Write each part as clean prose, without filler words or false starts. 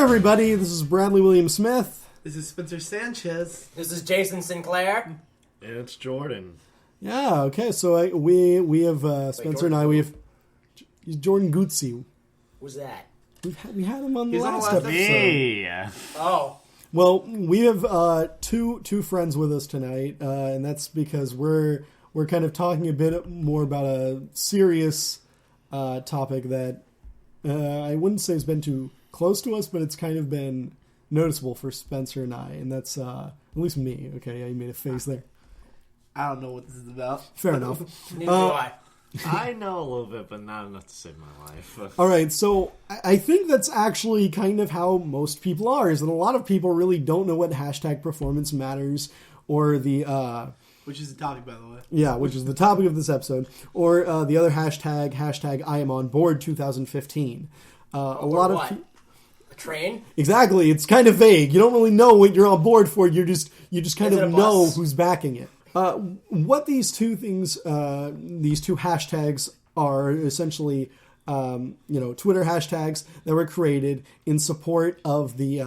everybody, this is Bradley William Smith. This is Spencer Sanchez. This is Jason Sinclair. And it's Jordon. Yeah, okay, so we have Spencer and I, we have Jordon Gutierrez. Who's that? We had him on the last episode. Yeah. Oh. Well, we have two friends with us tonight, and that's because we're kind of talking a bit more about a serious topic that I wouldn't say has been too close to us, but it's kind of been noticeable for Spencer and I, and that's at least me. Okay, yeah, you made a face there. I don't know what this is about. Fair enough. Neither do I. I know a little bit, but not enough to save my life. All right, so I think that's actually kind of how most people are, is that a lot of people really don't know what hashtag performance matters, or the... which is the topic, by the way. Yeah, which is the topic of this episode, or the other hashtag I am on board 2015. A lot what? of... A train? Exactly, it's kind of vague. You don't really know what you're on board for, you just kind Is it of a know bus? who's backing it. What these two things, these two hashtags are essentially, Twitter hashtags that were created in support of the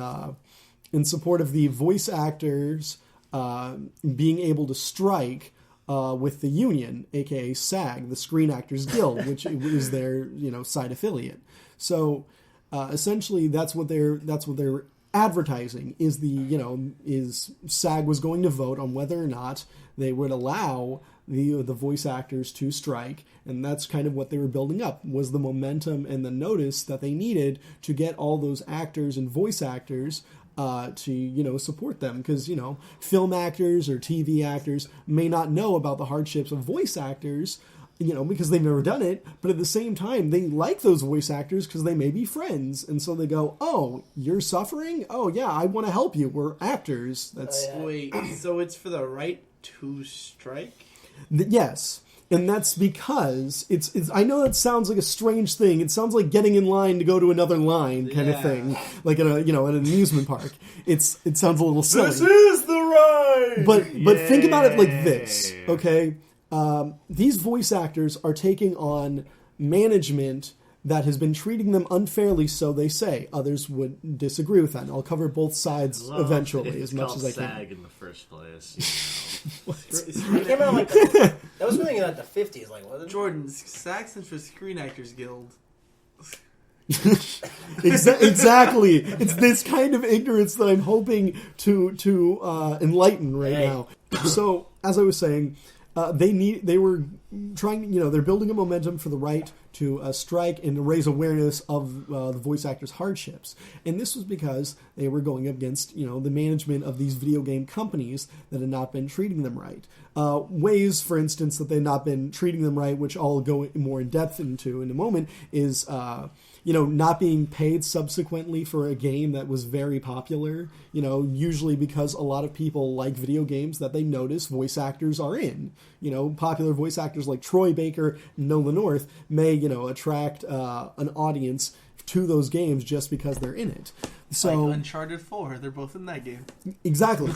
voice actors being able to strike with the union, aka SAG, the Screen Actors Guild, which is their side affiliate. So essentially, that's what they're advertising is SAG was going to vote on whether or not they would allow the voice actors to strike, and that's kind of what they were building up, was the momentum and the notice that they needed to get all those actors and voice actors to support them, because film actors or TV actors may not know about the hardships of voice actors, because they've never done it, but at the same time, they like those voice actors because they may be friends, and so they go, oh, you're suffering? Oh, yeah, I want to help you. We're actors. That's Wait, so it's for the right to strike? Yes, and that's because it's. I know that sounds like a strange thing. It sounds like getting in line to go to another line kind of thing, like at an amusement park. It sounds a little silly. This is the ride! But think about it like this, okay? These voice actors are taking on management that has been treating them unfairly, so they say. Others would disagree with that, and I'll cover both sides eventually as much as I can. SAG in the first place. It came out that was something in the 50s, wasn't it? Jordan, SAG stands for Screen Actors Guild. Exactly. It's this kind of ignorance that I'm hoping to enlighten right now. So, as I was saying, they were trying, they're building a momentum for the right to strike and to raise awareness of the voice actors' hardships. And this was because they were going up against, the management of these video game companies that had not been treating them right. Ways, for instance, that they've not been treating them right, which I'll go more in depth into in a moment, is... not being paid subsequently for a game that was very popular, usually because a lot of people like video games that they notice voice actors are in. Popular voice actors like Troy Baker, Nolan North may, attract an audience to those games just because they're in it. So like Uncharted 4, they're both in that game. Exactly.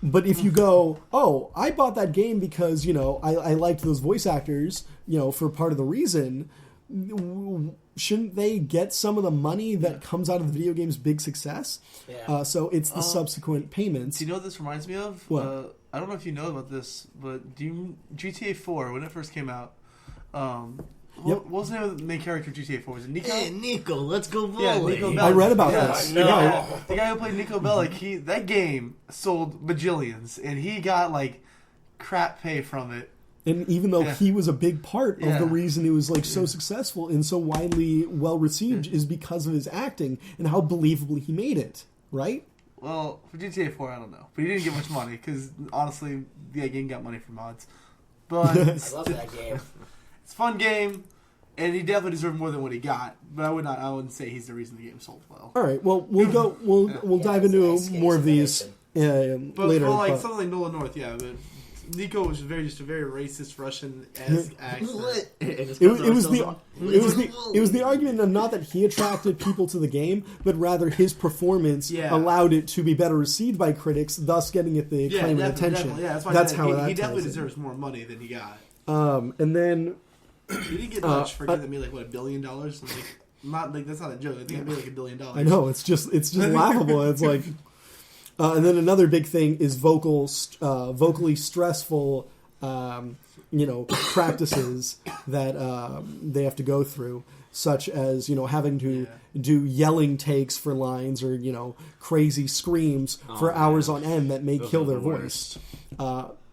But if you go, oh, I bought that game because, I liked those voice actors, for part of the reason... Shouldn't they get some of the money that comes out of the video game's big success? Yeah. So it's the subsequent payments. Do you know what this reminds me of? What? I don't know if you know about this, but GTA 4, when it first came out, what was the name of the main character of GTA 4? Was it Nico? Hey, Nico, let's go bowling. Yeah, Nico Bellic. I read about this. No. The guy who played Nico Bellic, that game sold bajillions, and he got, crap pay from it. And even though he was a big part of the reason it was so successful and so widely well received is because of his acting and how believably he made it, right? Well, for GTA 4, I don't know. But he didn't get much money because, honestly, the game got money from mods. But I love that game. It's a fun game, and he definitely deserved more than what he got. But I wouldn't say he's the reason the game sold well. All right. Well, we'll dive into more of these later. But something like Nolan North, but Nico was just a very racist Russian-esque accent. It was the argument of not that he attracted people to the game, but rather his performance allowed it to be better received by critics, thus getting it the acclaim and attention. That's how he definitely deserves more money than he got. And then he didn't get much for getting me $1 billion. Not like that's not a joke. I think I made like $1 billion. I know, it's just laughable. It's like, and then another big thing is vocally stressful, practices that they have to go through, such as having to do yelling takes for lines or crazy screams for hours on end that may kill their voice.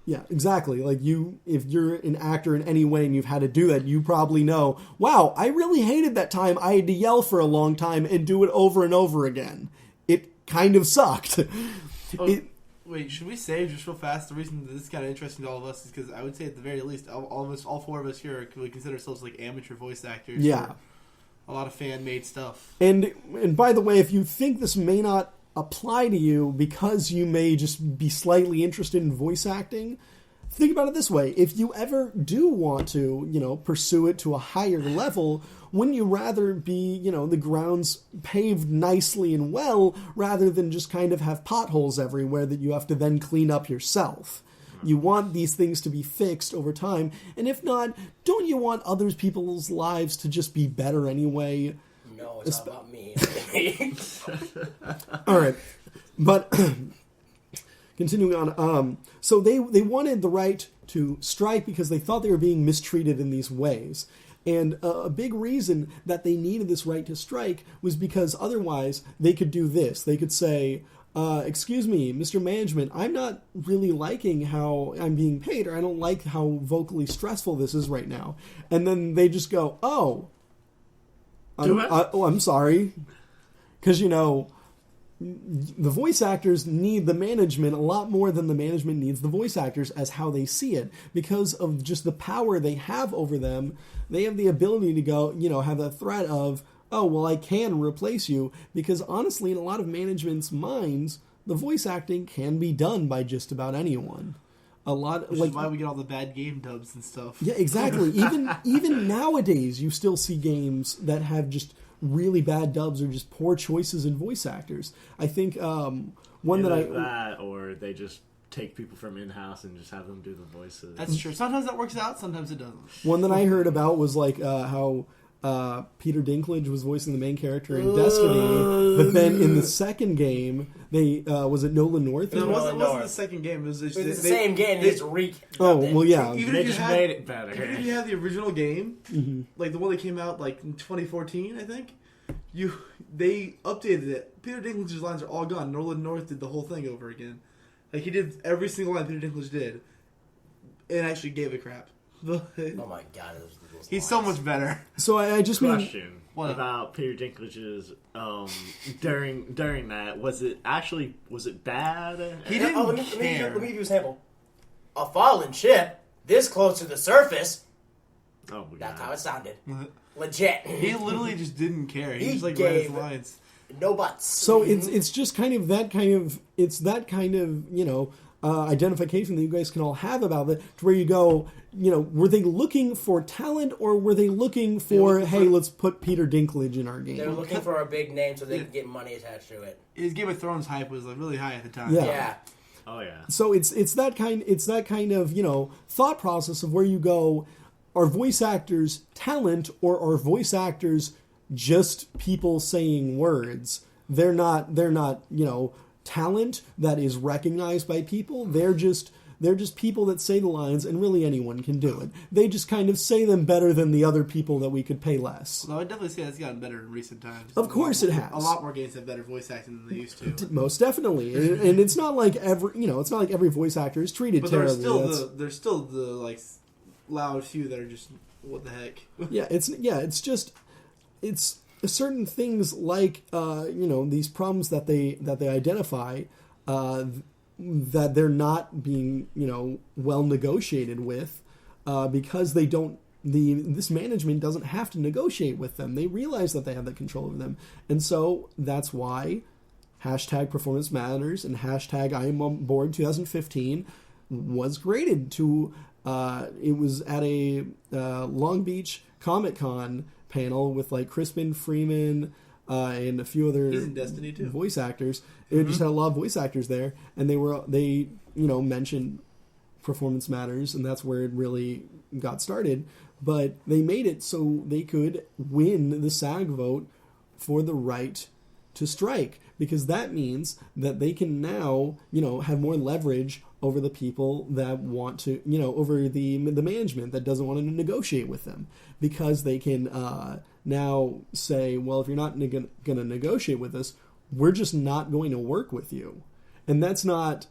Yeah, exactly. Like if you're an actor in any way and you've had to do that, you probably know, wow, I really hated that time I had to yell for a long time and do it over and over again. It kind of sucked. Wait, should we say just real fast the reason that this is kind of interesting to all of us is because I would say at the very least, all four of us here would consider ourselves like amateur voice actors. Yeah. A lot of fan-made stuff. And by the way, if you think this may not apply to you because you may just be slightly interested in voice acting, think about it this way. If you ever do want to, pursue it to a higher level, wouldn't you rather be, the grounds paved nicely and well rather than just kind of have potholes everywhere that you have to then clean up yourself? You want these things to be fixed over time, and if not, don't you want other people's lives to just be better anyway? No, it's not about me. All right, but continuing on. So they wanted the right to strike because they thought they were being mistreated in these ways. And a big reason that they needed this right to strike was because otherwise they could do this. They could say, excuse me, Mr. Management, I'm not really liking how I'm being paid, or I don't like how vocally stressful this is right now. And then they just go, I'm sorry. Because, the voice actors need the management a lot more than the management needs the voice actors as how they see it. Because of just the power they have over them, they have the ability to go, have the threat of, oh, well, I can replace you. Because honestly, in a lot of management's minds, the voice acting can be done by just about anyone. Which is why we get all the bad game dubs and stuff. Yeah, exactly. Even nowadays, you still see games that have just really bad dubs or just poor choices in voice actors. I think or they just take people from in-house and just have them do the voices. That's true. Sometimes that works out, sometimes it doesn't. One that I heard about was like how Peter Dinklage was voicing the main character in Destiny, but then in the second game, they was it Nolan North? It wasn't the second game. It was the same game. They just well, yeah. Even they if just you made it better. Even if you had the original game, like the one that came out like in 2014, I think, they updated it. Peter Dinklage's lines are all gone. Nolan North did the whole thing over again. Like he did every single line Peter Dinklage did, and actually gave a crap. Oh my god, he's so much better. So I just question about Peter Dinklage's during that was it bad? He didn't let me care. give you an example. A fallen ship this close to the surface. Oh my god, that's how it sounded. Legit. He literally just didn't care. He just read his lines. No buts. So it's just kind of that kind of identification that you guys can all have about it, to where you go, were they looking for talent or were they looking for, let's put Peter Dinklage in our game? They're looking for a big name so they can get money attached to it. His Game of Thrones hype was like really high at the time. Yeah. Oh yeah. So it's that kind of thought process of where you go, are voice actors talent or are voice actors just people saying words? They're not talent that is recognized by people. They're just people that say the lines, and really anyone can do it. They just kind of say them better than the other people that we could pay less. Well, I'd definitely say that's gotten better in recent times. Of course it has. A lot more games have better voice acting than they used to. Most definitely. And it's not like every voice actor is treated terribly. But there's still the like loud few that are just what the heck. It's certain things like these problems that they identify that they're not being well negotiated with because they don't. This management doesn't have to negotiate with them. They realize that they have that control over them, and so that's why #Performance Matters and #I am on board 2015 was graded to. It was at a Long Beach Comic-Con panel with like Crispin Freeman and a few other He's in Destiny too. voice actors. It just had a lot of voice actors there, and they mentioned performance matters, and that's where it really got started. But they made it so they could win the SAG vote for the right to strike, because that means that they can now, have more leverage over the people that want to, over the management that doesn't want to negotiate with them, because they can now say, well, if you're not going to negotiate with us, we're just not going to work with you. And that's not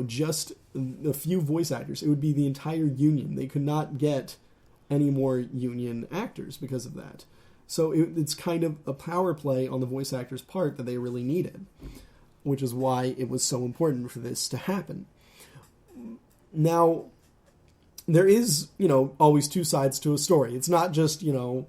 just a few voice actors. It would be the entire union. They could not get any more union actors because of that. So it's kind of a power play on the voice actors' part that they really needed, which is why it was so important for this to happen. Now, there is, always two sides to a story. It's not just, the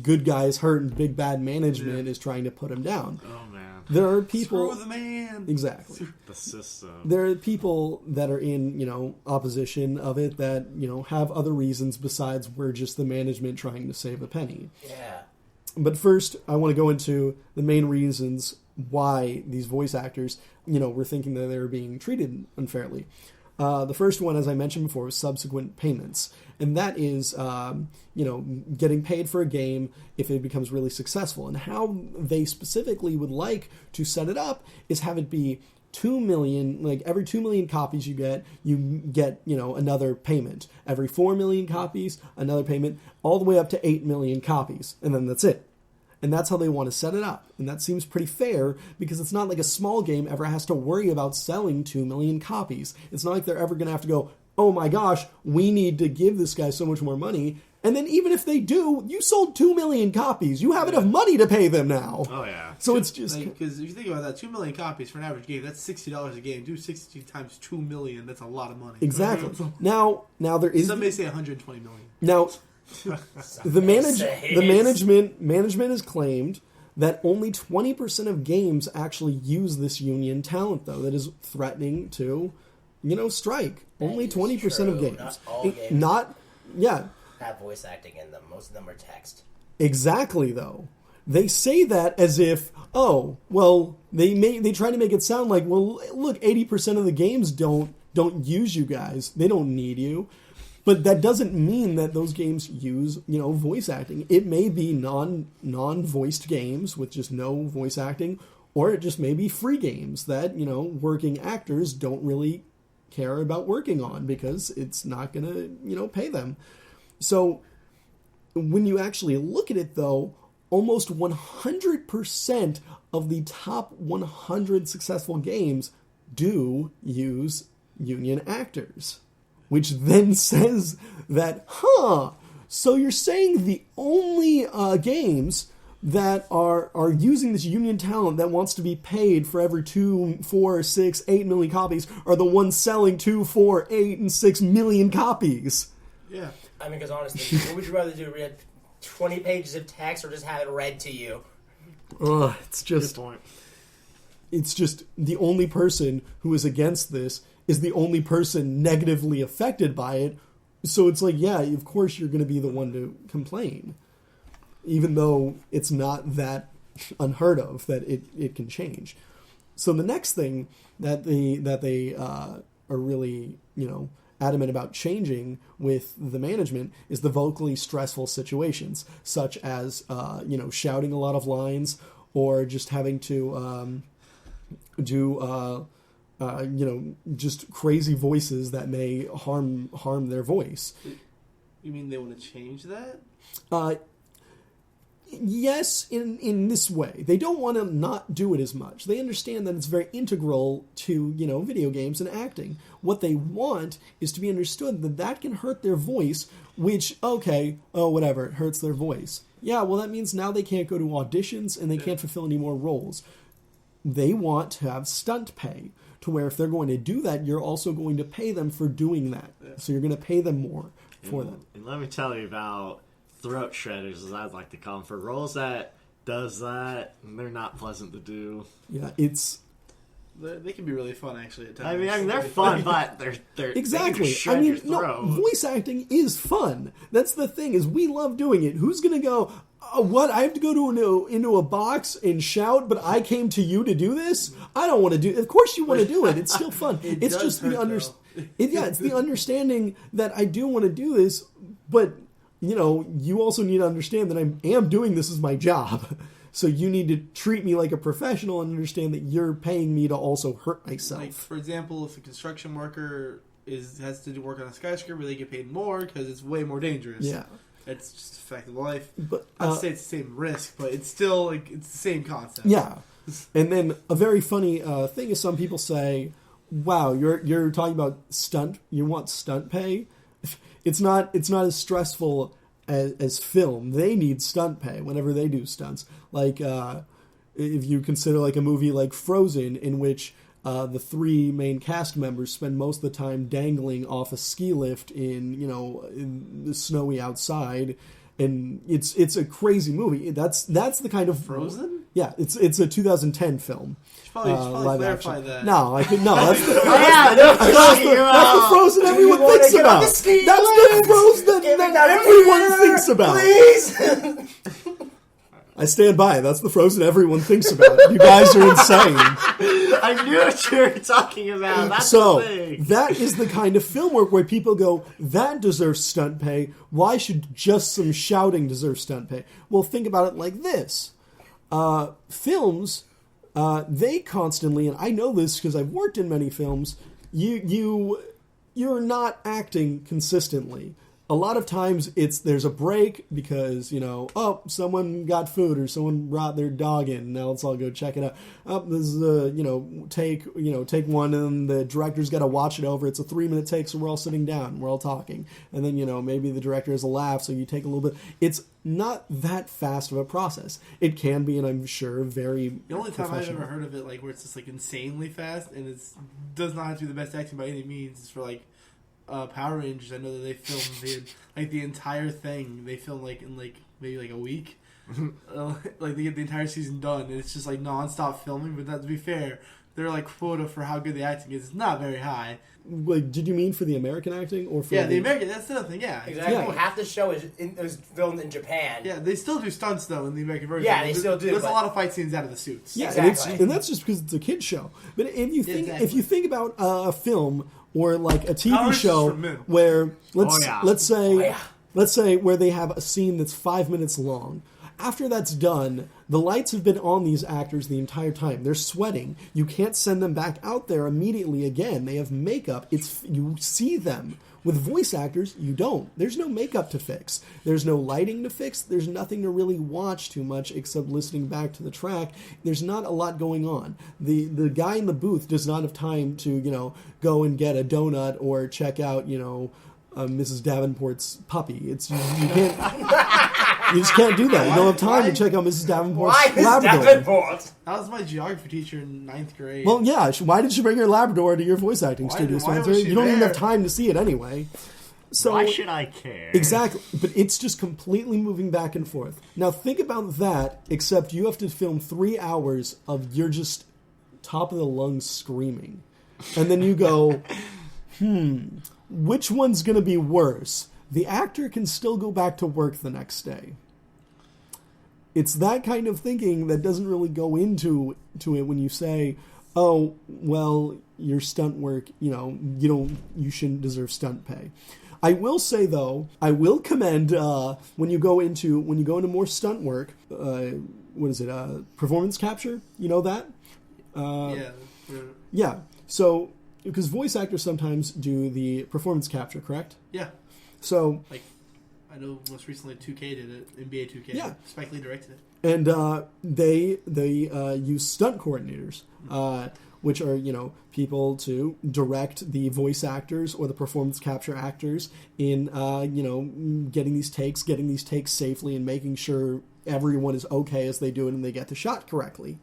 good guys hurt and big bad management is trying to put him down. Oh, man. There are people... Screw the man! Exactly. The system. There are people that are in, opposition of it that, have other reasons besides we're just the management trying to save a penny. Yeah. But first, I want to go into the main reasons why these voice actors, were thinking that they were being treated unfairly. The first one, as I mentioned before, was subsequent payments. And that is, getting paid for a game if it becomes really successful. And how they specifically would like to set it up is have it be 2 million, like every 2 million copies you get, another payment. Every 4 million copies, another payment, all the way up to 8 million copies. And then that's it. And that's how they want to set it up. And that seems pretty fair, because it's not like a small game ever has to worry about selling 2 million copies. It's not like they're ever going to have to go, oh my gosh, we need to give this guy so much more money. And then even if they do, you sold 2 million copies. You have enough money to pay them now. Oh, yeah. So it's just... Because if you think about that, 2 million copies for an average game, that's $60 a game. Do 60 times 2 million, that's a lot of money. Exactly. Now there is... Some may say 120 million. Now... The management has claimed that only 20% of games actually use this union talent, though, that is threatening to, strike. Only 20% of games. Not all games have voice acting in them. Most of them are text. Exactly, though. They say that as if, oh, well, they try to make it sound like, well, look, 80% of the games don't use you guys. They don't need you. But that doesn't mean that those games use, voice acting. It may be non-voiced games with just no voice acting, or it just may be free games that, working actors don't really care about working on because it's not going to, pay them. So when you actually look at it, though, almost 100% of the top 100 successful games do use union actors. Which then says that, so you're saying the only games that are using this union talent that wants to be paid for every 2, 4, 6, 8 million copies are the ones selling 2, 4, 8, and 6 million copies. Yeah. I mean, because honestly, what would you rather do? Read 20 pages of text or just have it read to you? It's just... It's just the only person who is against this is the only person negatively affected by it. So it's like, yeah, of course you're going to be the one to complain. Even though it's not that unheard of that it can change. So the next thing that they are really, adamant about changing with the management is the vocally stressful situations, such as, shouting a lot of lines or just having to do... just crazy voices that may harm their voice. You mean they want to change that? Yes, in this way. They don't want to not do it as much. They understand that it's very integral to, video games and acting. What they want is to be understood that can hurt their voice, which, whatever, it hurts their voice. Yeah, well, that means now they can't go to auditions and they can't fulfill any more roles. They want to have stunt pay, to where if they're going to do that, you're also going to pay them for doing that. So you're going to pay them more for that. And let me tell you about throat shredders, as I'd like to call them, for roles that does that, and they're not pleasant to do. Yeah, they can be really fun, actually, at times. I mean they're fun, but they're exactly. I mean, no, voice acting is fun. That's the thing, is we love doing it. Who's going to go, What? I have to go into a box and shout, but I came to you to do this? I don't want to do. Of course, you want to do it. It's still fun. It's just it's the understanding that I do want to do this, but you also need to understand that I am doing this as my job. So you need to treat me like a professional and understand that you're paying me to also hurt myself. Like, for example, if a construction worker has to do work on a skyscraper, they get paid more because it's way more dangerous. Yeah. It's just a fact of life. But I'd say it's the same risk, but it's still it's the same concept. Yeah. And then a very funny thing is some people say, "Wow, you're talking about stunt. You want stunt pay? It's not as stressful as film. They need stunt pay whenever they do stunts. Like if you consider like a movie like Frozen, in which the three main cast members spend most of the time dangling off a ski lift in the snowy outside, and it's a crazy movie. That's the kind of Frozen. Yeah, it's a 2010 film. Should probably clarify action. that. No, I think no. That's the, that's the Frozen everyone thinks about. That's the Frozen that everyone thinks about. Please. I stand by. That's the Frozen everyone thinks about. You guys are insane. I knew what you were talking about. That's So, the thing. that is the kind of film work where people go, that deserves stunt pay. Why should just some shouting deserve stunt pay? Well, think about it like this. Films, they constantly, and I know this because I've worked in many films, you're not acting consistently. A lot of times there's a break because, someone got food or someone brought their dog in. Now let's all go check it out. This is take one, and the director's got to watch it over. It's a 3-minute take, so we're all sitting down, we're all talking. And then, maybe the director has a laugh, so you take a little bit. It's not that fast of a process. It can be, and I'm sure, very The only time I've professional. ever heard of it, where it's just, insanely fast, and it does not have to be the best acting by any means, is for, Power Rangers. I know that they filmed the entire thing. They filmed in maybe a week. They get the entire season done, and it's just non-stop filming. But to be fair, their quota for how good the acting is not very high. Did you mean for the American acting or for the American? That's the other thing. Yeah, Exactly. Yeah. Half the show was filmed in Japan. Yeah, they still do stunts though in the American version. Yeah, they still do, There's a but- lot of fight scenes out of the suits. Yeah, Exactly. and that's just because it's a kid's show. But if you Exactly. think about a film or a TV Power Rangers show for men. where yeah. let's say where they have a scene that's 5 minutes long. After that's done, the lights have been on these actors the entire time. They're sweating. You can't send them back out there immediately again. They have makeup. You see them. With voice actors, you don't. There's no makeup to fix. There's no lighting to fix. There's nothing to really watch too much except listening back to the track. There's not a lot going on. The guy in the booth does not have time to, go and get a donut or check out, Mrs. Davenport's puppy. You can't. You just can't do that. You don't have time to check out Mrs. Davenport's Why is Labrador. Davenport? That was my geography teacher in 9th grade. Well, yeah. Why did she bring her Labrador to your voice acting studio, why was Spencer? she You don't even there? have time to see it anyway. So Why should I care? Exactly, but it's just completely moving back and forth. Now think about that, except you have to film 3 hours of you're just top of the lungs screaming. And then you go, which one's going to be worse? The actor can still go back to work the next day. It's that kind of thinking that doesn't really go into it when you say, oh, well, your stunt work, you shouldn't deserve stunt pay. I will say though, I will commend when you go into more stunt work. What is it? Performance capture. You know that? Yeah. So because voice actors sometimes do the performance capture, correct? Yeah. So I know most recently 2K did it. NBA 2K. Yeah. Spike Lee directed it. and they use stunt coordinators. Which are, people to direct the voice actors or the performance capture actors in, getting these takes safely and making sure everyone is okay as they do it and they get the shot correctly.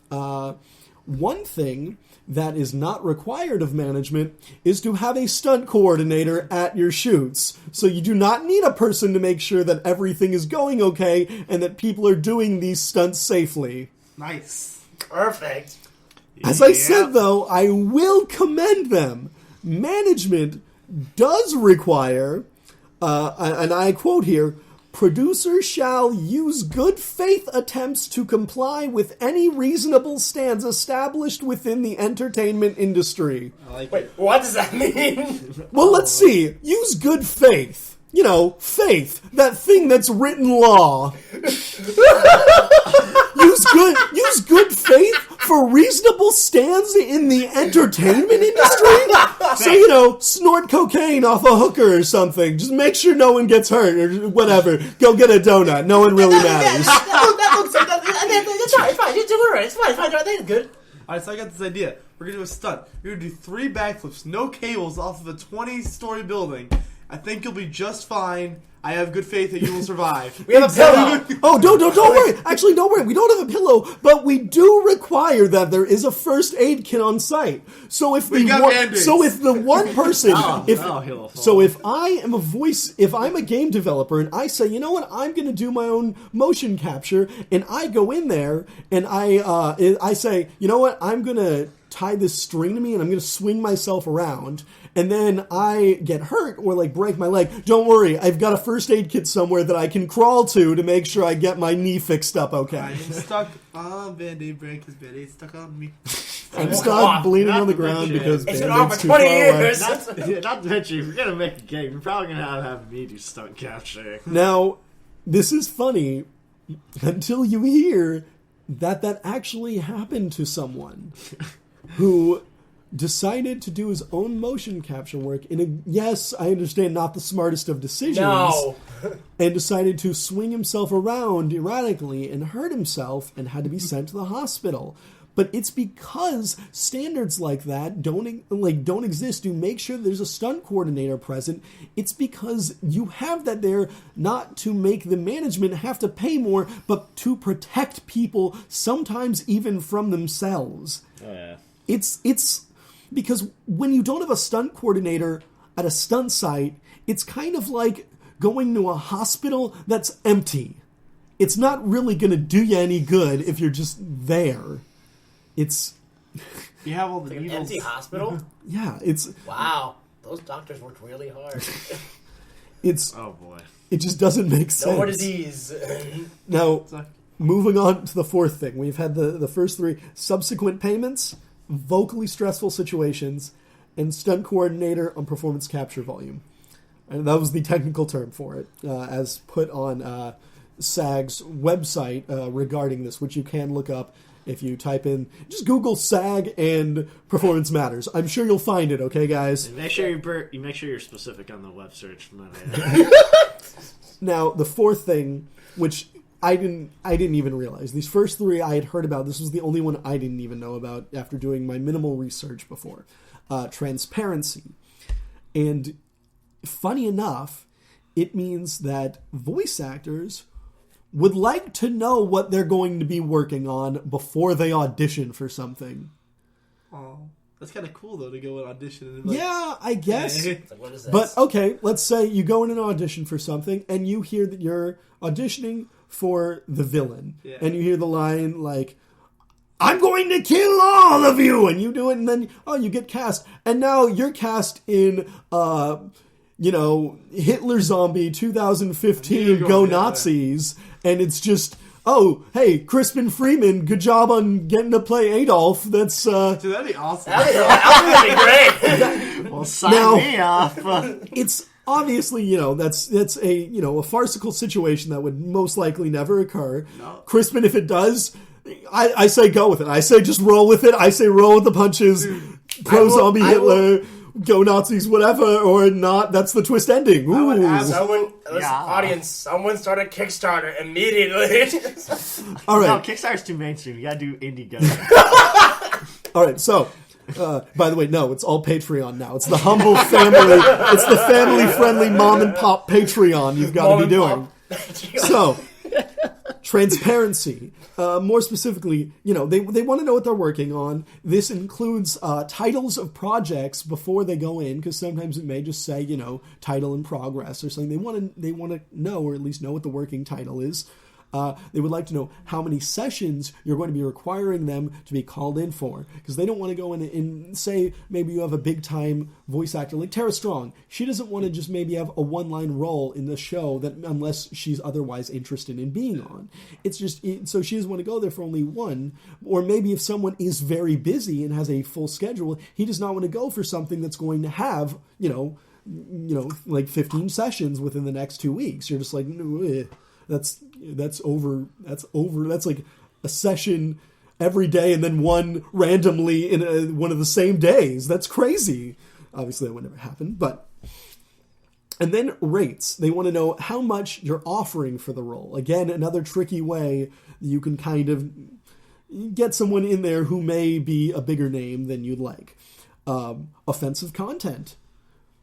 One thing that is not required of management is to have a stunt coordinator at your shoots. So you do not need a person to make sure that everything is going okay and that people are doing these stunts safely. Nice. Perfect. As I said, though, I will commend them. Management does require, and I quote here, Producers shall use good faith attempts to comply with any reasonable stands established within the entertainment industry. I like Wait, it. what does that mean? Well, let's see. Use good faith. You know, faith. That thing that's written law. Use good faith for reasonable stands in the entertainment industry? So, you know, snort cocaine off a hooker or something. Just make sure no one gets hurt or whatever. Go get a donut. No one really matters. That looks like that's fine. It's fine. You're doing right. It's fine. That's good. Alright, so I got this idea. We're gonna do a stunt. We're gonna do 3 backflips, no cables, off of a 20-story building. I think you'll be just fine. I have good faith that you will survive. We have a pillow. Oh, don't worry. Actually, don't worry. We don't have a pillow, but we do require that there is a first aid kit on site. So if We got Band-Aids. the one person, he'll fall. so if I am if I'm a game developer and I say, you know what, I'm going to do my own motion capture, and I go in there and I say, you know what, I'm going to tie this string to me and I'm going to swing myself around. And then I get hurt or like break my leg. Don't worry, I've got a first aid kit somewhere that I can crawl to make sure I get my knee fixed up okay. I'm stuck on Band-Aid break because Band-Aid's stuck on me. I'm stuck bleeding on the ground mention because It's been on Band-Aid's for too far 20 away. years. Not to mention, if you're gonna make a game, you're probably gonna have me do stunt capturing. Now, this is funny until you hear that actually happened to someone who decided to do his own motion capture work in a, yes, I understand, not the smartest of decisions. No. And decided to swing himself around erratically and hurt himself and had to be sent to the hospital. But it's because standards like that don't exist to make sure there's a stunt coordinator present. It's because you have that there not to make the management have to pay more, but to protect people, sometimes even from themselves. Oh, yeah. It's because when you don't have a stunt coordinator at a stunt site, it's kind of like going to a hospital that's empty. It's not really going to do you any good if you're just there. It's... You have all the Like an needles. empty hospital? Yeah, it's... Wow. Those doctors worked really hard. It's... Oh boy. It just doesn't make No sense. more disease. Now, moving on to the fourth thing. We've had the first 3 subsequent payments, vocally stressful situations, and stunt coordinator on performance capture volume. And that was the technical term for it, as put on SAG's website regarding this, which you can look up if you type in, just Google SAG and performance matters. I'm sure you'll find it, okay, guys? And make sure you're specific on the web search. Now, the fourth thing, which I didn't even realize. These first 3 I had heard about. This was the only one I didn't even know about after doing my minimal research before. Transparency. And funny enough, it means that voice actors would like to know what they're going to be working on before they audition for something. Oh, that's kind of cool though to go and audition. And be like, Yeah, I guess. It's like, what is this? But okay, let's say you go in an audition for something and you hear that you're auditioning for the villain. Yeah. And you hear the line like, I'm going to kill all of you! And you do it and then, you get cast. And now you're cast in, Hitler Zombie 2015 Go Nazis. And it's just, oh, hey, Crispin Freeman, good job on getting to play Adolf. That's, Dude, that'd be awesome. That would be great. Well, sign Now- me off. it's obviously, that's a farcical situation that would most likely never occur. No. Crispin, if it does, I say go with it. I say just roll with it. I say roll with the punches. Pro-zombie Hitler, go Nazis, whatever, or not. That's the twist ending. I would Ooh. ask- Audience, someone start a Kickstarter immediately. All No, right. Kickstarter's too mainstream. You gotta do Indiegogo. All right, so, by the way, no, it's all Patreon now. It's the humble family, it's the family-friendly mom and pop Patreon you've got to be doing. So, transparency. More specifically, they want to know what they're working on. This includes titles of projects before they go in, because sometimes it may just say, title in progress or something. They want to know, or at least know what the working title is. They would like to know how many sessions you're going to be requiring them to be called in for. Because they don't want to go in and say maybe you have a big-time voice actor like Tara Strong. She doesn't want to just maybe have a one-line role in the show that unless she's otherwise interested in being on. It's just, so she doesn't want to go there for only one. Or maybe if someone is very busy and has a full schedule, he does not want to go for something that's going to have, like 15 sessions within the next 2 weeks. You're just like, that's over. That's like a session every day and then one randomly in one of the same days. That's crazy. Obviously that would never happen, but... And then rates. They want to know how much you're offering for the role. Again, another tricky way you can kind of get someone in there who may be a bigger name than you'd like. Offensive content.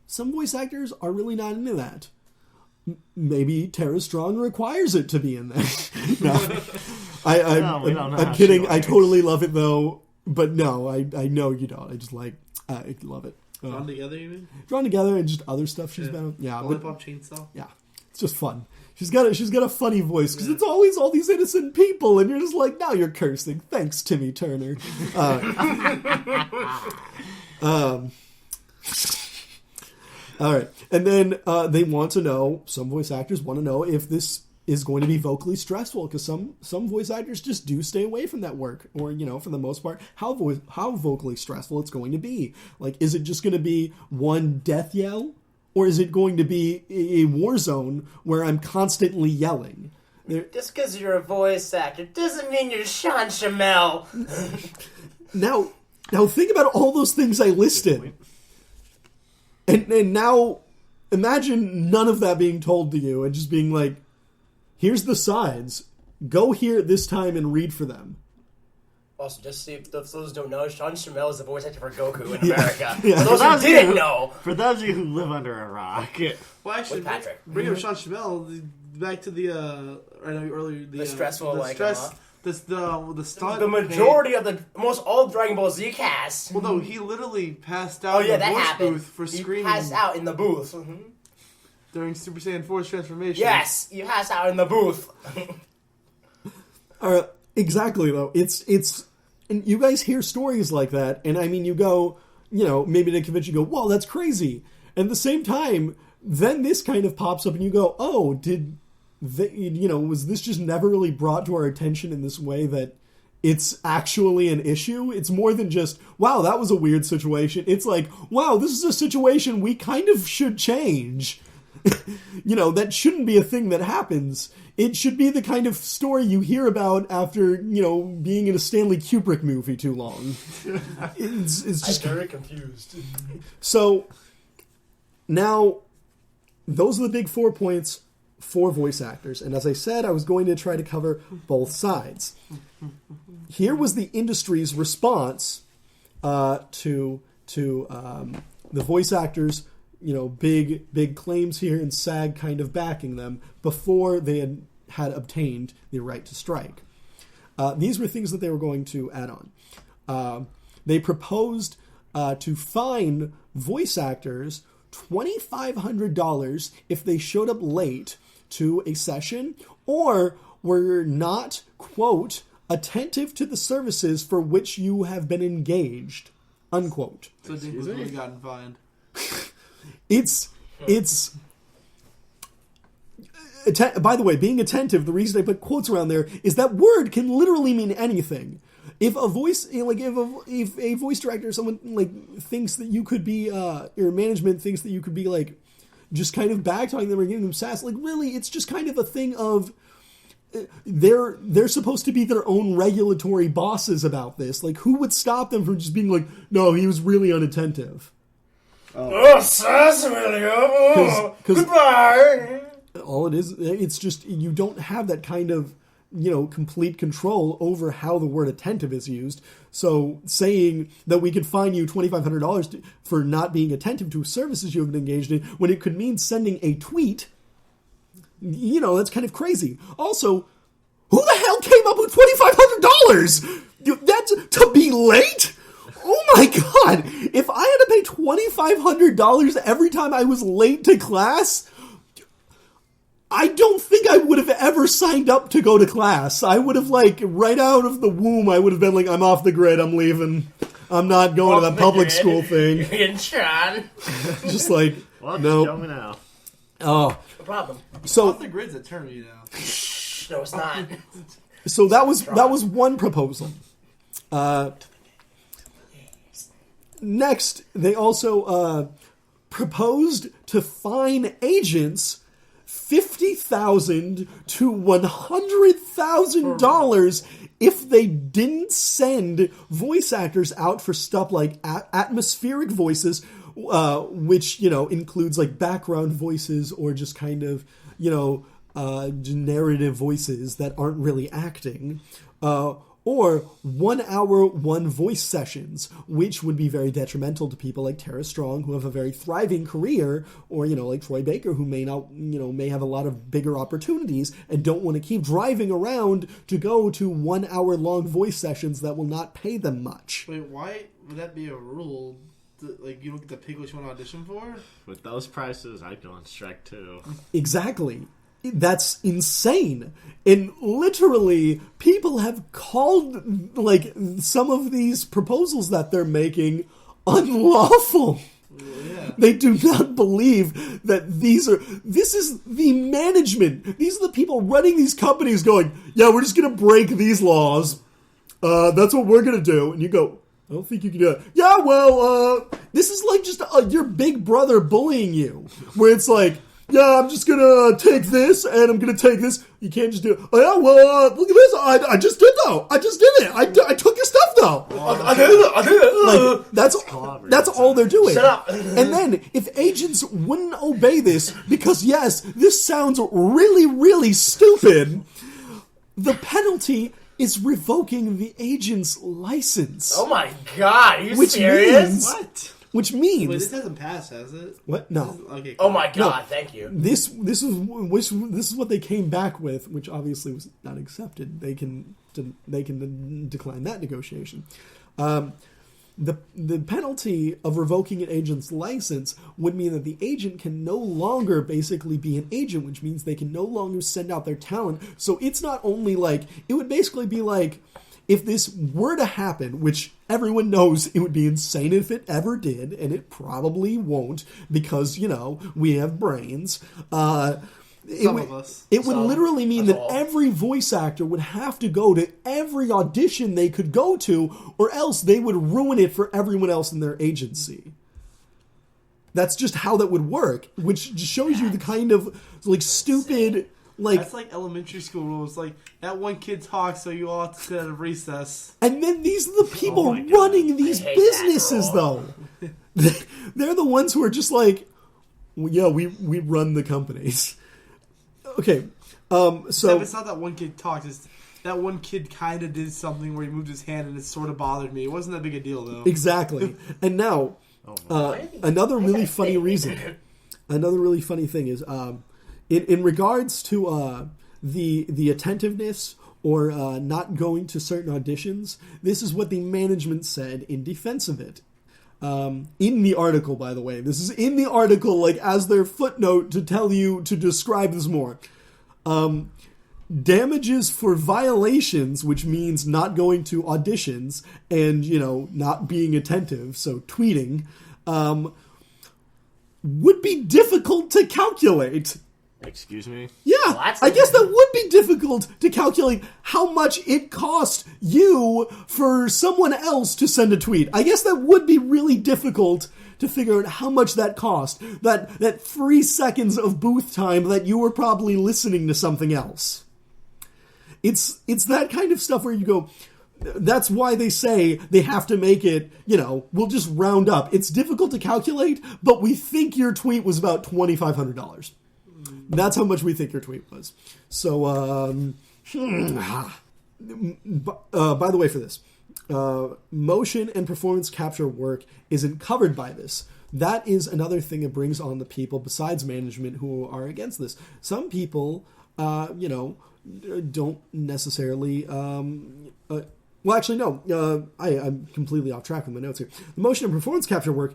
Some voice actors are really not into that. Maybe Tara Strong requires it to be in there. I'm kidding. I totally love it though, but no, I know you don't. I just I love it. Drawn Together, you mean? Drawn Together and just other stuff she's been on. Yeah, Lollipop Chainsaw. Yeah, it's just fun. She's got a funny voice because it's always all these innocent people, and you're just like, now you're cursing. Thanks, Timmy Turner. All right. And then they want to know, some voice actors want to know if this is going to be vocally stressful, because some voice actors just do stay away from that work, or, for the most part, how vocally stressful it's going to be. Like, is it just going to be one death yell, or is it going to be a war zone where I'm constantly yelling? Just because you're a voice actor doesn't mean you're Sean Shamel. Now think about all those things I listed. And now, imagine none of that being told to you and just being like, here's the sides. Go here at this time and read for them. Also, just see if those who don't know, Sean Shamel is the voice actor for Goku in America. Yeah. For those who didn't know. For those of you who live under a rock. Well, actually, Patrick. Bring up Sean Shamel, back to the, the stressful, the stunt. The majority of almost all Dragon Ball Z cast. Well, no, he literally passed out in the voice booth for screaming. He passed out in the booth. During Super Saiyan 4's transformation. Yes, you passed out in the booth. Exactly, though. It's and you guys hear stories like that, and I mean, you go, maybe to convince you, go, whoa, that's crazy. And at the same time, then this kind of pops up, and you go, oh, was this just never really brought to our attention in this way that it's actually an issue? It's more than just, wow, that was a weird situation. It's like, wow, this is a situation we kind of should change. That shouldn't be a thing that happens. It should be the kind of story you hear about after, being in a Stanley Kubrick movie too long. It's just... I'm very confused. So, now, those are the big 4 points for voice actors. And as I said, I was going to try to cover both sides. Here was the industry's response to the voice actors, big claims here, and SAG kind of backing them before they had obtained the right to strike. These were things that they were going to add on. They proposed to fine voice actors $2,500 if they showed up late to a session or were not, quote, attentive to the services for which you have been engaged, unquote. So Dink was really gotten fined. By the way, being attentive, the reason I put quotes around there is that word can literally mean anything. If a voice, if a voice director, someone thinks that you could be, your management thinks that you could be just kind of backtalking them or giving them sass, really, it's just kind of a thing of they're supposed to be their own regulatory bosses about this. Who would stop them from just being like, no, he was really unattentive? Sass really goodbye. All it is, it's just you don't have that kind of complete control over how the word attentive is used. So saying that we could fine you $2,500 for not being attentive to services you have engaged in, when it could mean sending a tweet, that's kind of crazy. Also, who the hell came up with $2,500? That's to be late? Oh my god! If I had to pay $2,500 every time I was late to class, I don't think I would have ever signed up to go to class. I would have, like, right out of the womb, I would have been like, I'm off the grid, I'm leaving. I'm not going to that public school thing. You're getting shot. Just like, Well, no. just show me now. Oh. No problem. So, Off the grid's eternity now. No, it's not. so that was one proposal. Next, they also proposed to fine agents $50,000 to $100,000 if they didn't send voice actors out for stuff like atmospheric voices, which, you know, includes like background voices or just kind of, you know, narrative voices that aren't really acting, or 1 hour, one voice sessions, which would be very detrimental to people like Tara Strong, who have a very thriving career, or, you know, like Troy Baker, who may not, you know, may have a lot of bigger opportunities and don't want to keep driving around to go to 1 hour long voice sessions that will not pay them much. Wait, why would that be a rule? Like, you don't get to pick what you want to audition for? With those prices, I'd go on strike too. Exactly. That's insane. And literally, people have called, like, some of these proposals that they're making unlawful. Yeah. They do not believe that this is the management. These are the people running these companies going, yeah, we're just going to break these laws. That's what we're going to do. And you go, I don't think you can do it. Yeah, well, this is like just your big brother bullying you. Where it's like, yeah, I'm just gonna take this, and I'm gonna take this. You can't just do it. Oh, yeah, well, look at this. I just did, though. I just did it. I took your stuff, though. I did it. Like, that's all they're doing. Shut up. And then, if agents wouldn't obey this, because, yes, this sounds really, really stupid, the penalty is revoking the agent's license. Oh my god, are you Which serious? means- What? Which means... Wait, this hasn't passed, has it? What? No. Okay. Oh my god, No. thank you. This is what they came back with, which obviously was not accepted. They can decline that negotiation. The penalty of revoking an agent's license would mean that the agent can no longer basically be an agent, which means they can no longer send out their talent. So it's not only like, it would basically be like, if this were to happen, which everyone knows it would be insane if it ever did, and it probably won't, because, you know, we have brains. Some of us. It would literally mean that all. every voice actor would have to go to every audition they could go to, or else they would ruin it for everyone else in their agency. That's just how that would work, which just shows you the kind of, like, stupid... Like, That's like elementary school rules. Like, that one kid talks, so you all have to sit at a recess. and then these are the people my God. running these I hate businesses, that though. They're the ones who are just like, well, yeah, we run the companies. Okay, so Except it's not that one kid talks. It's that one kid kind of did something where he moved his hand, and it sort of bothered me. It wasn't that big a deal, though. exactly. And now, another really funny reason, another really funny thing is, in regards to the attentiveness or not going to certain auditions, this is what the management said in defense of it. In the article, by the way. This is in the article, like, as their footnote to tell you, to describe this more. Damages for violations, which means not going to auditions and, you know, not being attentive, so tweeting, would be difficult to calculate. Excuse me? Yeah, What? I guess that would be difficult to calculate how much it cost you for someone else to send a tweet. I guess that would be really difficult to figure out how much that cost. That 3 seconds of booth time that you were probably listening to something else. It's that kind of stuff where you go, that's why they say they have to make it, you know, we'll just round up. It's difficult to calculate, but we think your tweet was about $2,500. That's how much we think your tweet was. So, by the way, for this, motion and performance capture work isn't covered by this. That is another thing it brings on the people besides management who are against this. Some people, you know, don't necessarily Well, actually, no. I'm completely off track with my notes here. The motion and performance capture work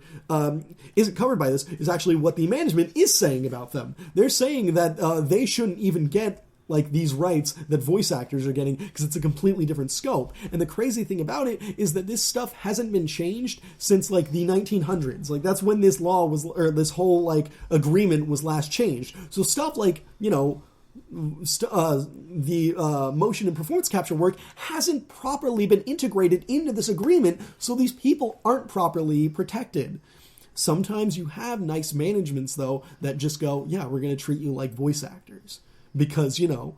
isn't covered by this. Is actually what the management is saying about them. They're saying that they shouldn't even get like these rights that voice actors are getting because it's a completely different scope. And the crazy thing about it is that this stuff hasn't been changed since like the 1900s. Like that's when this law was, or this whole like agreement was last changed. So stuff like, you know, the motion and performance capture work hasn't properly been integrated into this agreement, so these people aren't properly protected. Sometimes you have nice managements, though, that just go, yeah, we're going to treat you like voice actors. Because, you know,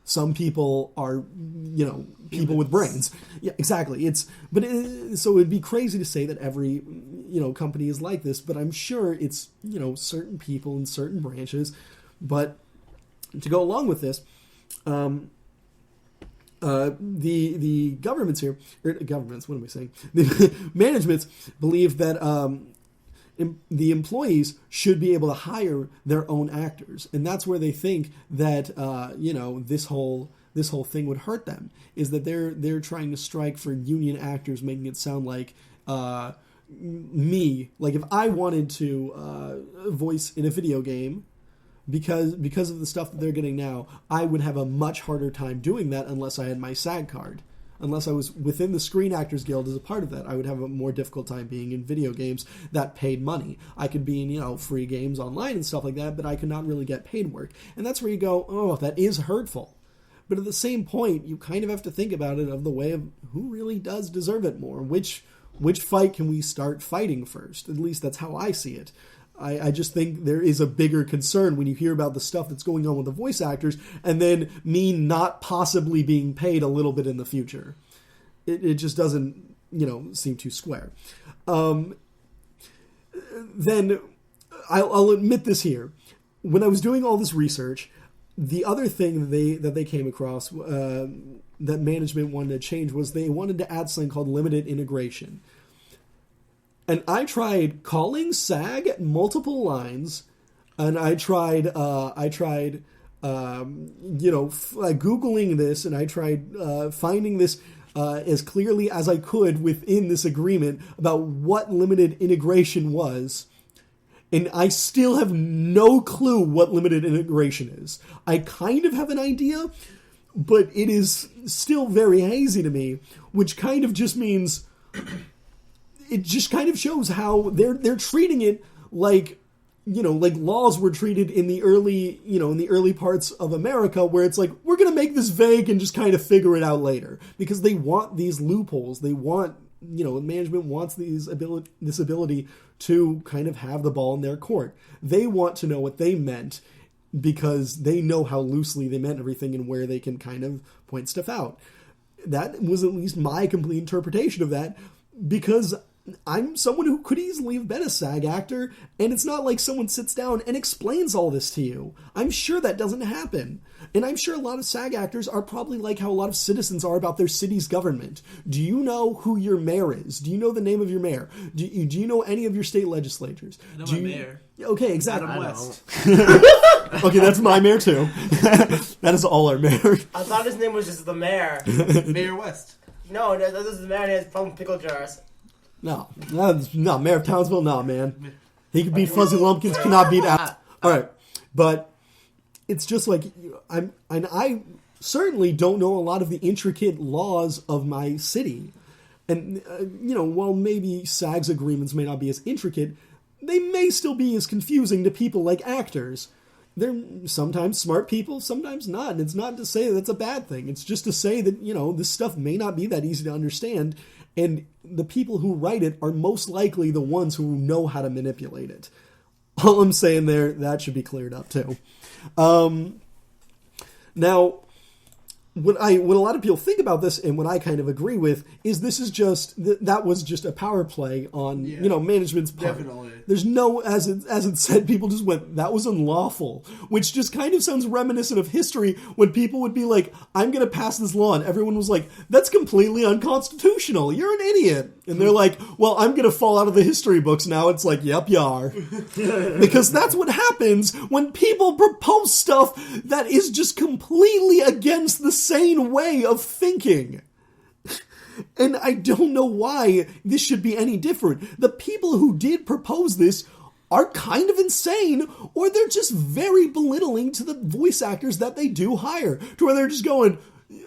some people are, you know, people with brains. Yeah, exactly. So it'd be crazy to say that every, you know, company is like this, but I'm sure it's, you know, certain people in certain branches. But to go along with this, the governments here, governments, what am I saying? The managements believe that the employees should be able to hire their own actors, and that's where they think that you know, this whole thing would hurt them. Is that they're trying to strike for union actors, making it sound like me, like if I wanted to voice in a video game. Because of the stuff that they're getting now, I would have a much harder time doing that unless I had my SAG card. Unless I was within the Screen Actors Guild as a part of that, I would have a more difficult time being in video games that paid money. I could be in, you know, free games online and stuff like that, but I could not really get paid work. And that's where you go, oh, that is hurtful. But at the same point, you kind of have to think about it of the way of who really does deserve it more. Which fight can we start fighting first? At least that's how I see it. I just think there is a bigger concern when you hear about the stuff that's going on with the voice actors and then me not possibly being paid a little bit in the future. It just doesn't, you know, seem too square. Then I'll admit this here. When I was doing all this research, the other thing that they came across that management wanted to change was they wanted to add something called limited integration. And I tried calling SAG at multiple lines, and I tried Googling this, and I tried finding this as clearly as I could within this agreement about what limited integration was. And I still have no clue what limited integration is. I kind of have an idea, but it is still very hazy to me, which kind of just means... It just kind of shows how they're treating it like, you know, like laws were treated in the early parts of America, where it's like, we're going to make this vague and just kind of figure it out later, because they want these loopholes. They want, you know, management wants this ability to kind of have the ball in their court. They want to know what they meant because they know how loosely they meant everything and where they can kind of point stuff out. That was at least my complete interpretation of that, because I'm someone who could easily have been a SAG actor, and it's not like someone sits down and explains all this to you. I'm sure that doesn't happen. And I'm sure a lot of SAG actors are probably like how a lot of citizens are about their city's government. Do you know who your mayor is? Do you know the name of your mayor? Do you know any of your state legislatures? I know my mayor. Okay, exactly. Adam West. Okay, that's my mayor too. That is all our mayor. I thought his name was just the mayor. Mayor West. No, this is the mayor and he has problem with pickle jars. No, Mayor of Townsville, no, man. He could beat Fuzzy Lumpkins, cannot beat All right, but it's just like I certainly don't know a lot of the intricate laws of my city, and you know, while maybe SAG's agreements may not be as intricate, they may still be as confusing to people like actors. They're sometimes smart people, sometimes not, and it's not to say that's a bad thing. It's just to say that, you know, this stuff may not be that easy to understand, and the people who write it are most likely the ones who know how to manipulate it. All I'm saying there, that should be cleared up too. Now, what a lot of people think about this, and what I kind of agree with, is this is just that was just a power play on you know, management's part. Definitely. There's no, as it said, people just went, that was unlawful, which just kind of sounds reminiscent of history when people would be like, I'm going to pass this law, and everyone was like, that's completely unconstitutional. You're an idiot. And they're like, well, I'm going to fall out of the history books now. It's like, yep, you are. Because that's what happens when people propose stuff that is just completely against the sane way of thinking. And I don't know why this should be any different. The people who did propose this are kind of insane, or they're just very belittling to the voice actors that they do hire, to where they're just going,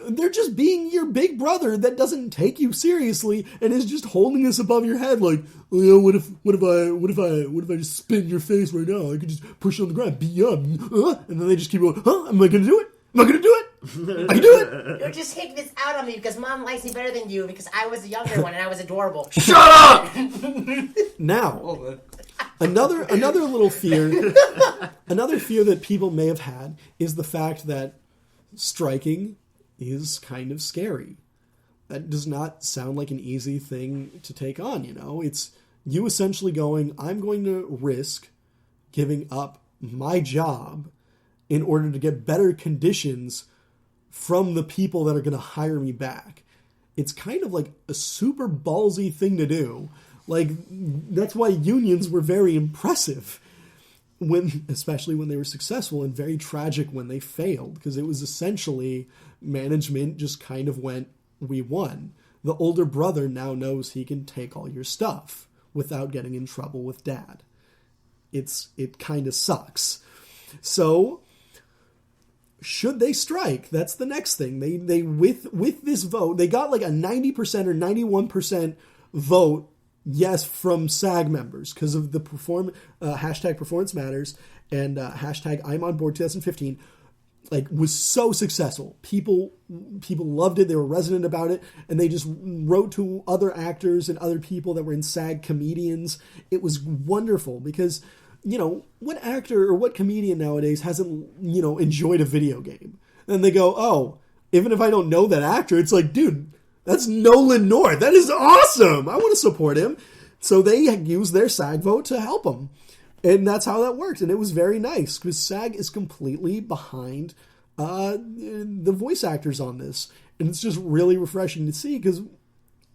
they're just being your big brother that doesn't take you seriously and is just holding this above your head like, oh, yeah, what if I just spit in your face right now? I could just push you on the ground, beat you up, and then they just keep going, am I going to do it? Am I going to do it? I can do it. You're just taking this out on me because Mom likes me better than you because I was the younger one and I was adorable. Shut up! Now, another little fear, another fear that people may have had is the fact that striking is kind of scary. That does not sound like an easy thing to take on, you know? It's you essentially going, I'm going to risk giving up my job in order to get better conditions from the people that are going to hire me back. It's kind of like a super ballsy thing to do. Like, that's why unions were very impressive, especially when they were successful, and very tragic when they failed, because it was essentially management just kind of went, we won. The older brother now knows he can take all your stuff without getting in trouble with dad. It kind of sucks. So, should they strike? That's the next thing. They with this vote, they got like a 90% or 91% vote yes from SAG members because of the hashtag performance matters and hashtag I'm on board 2015 was so successful. People loved it. They were resonant about it, and they just wrote to other actors and other people that were in SAG comedians. It was wonderful because, you know, what actor or what comedian nowadays hasn't, you know, enjoyed a video game? And they go, oh, even if I don't know that actor, it's like, dude, that's Nolan North. That is awesome. I want to support him. So they used their SAG vote to help him. And that's how that worked. And it was very nice because SAG is completely behind the voice actors on this. And it's just really refreshing to see because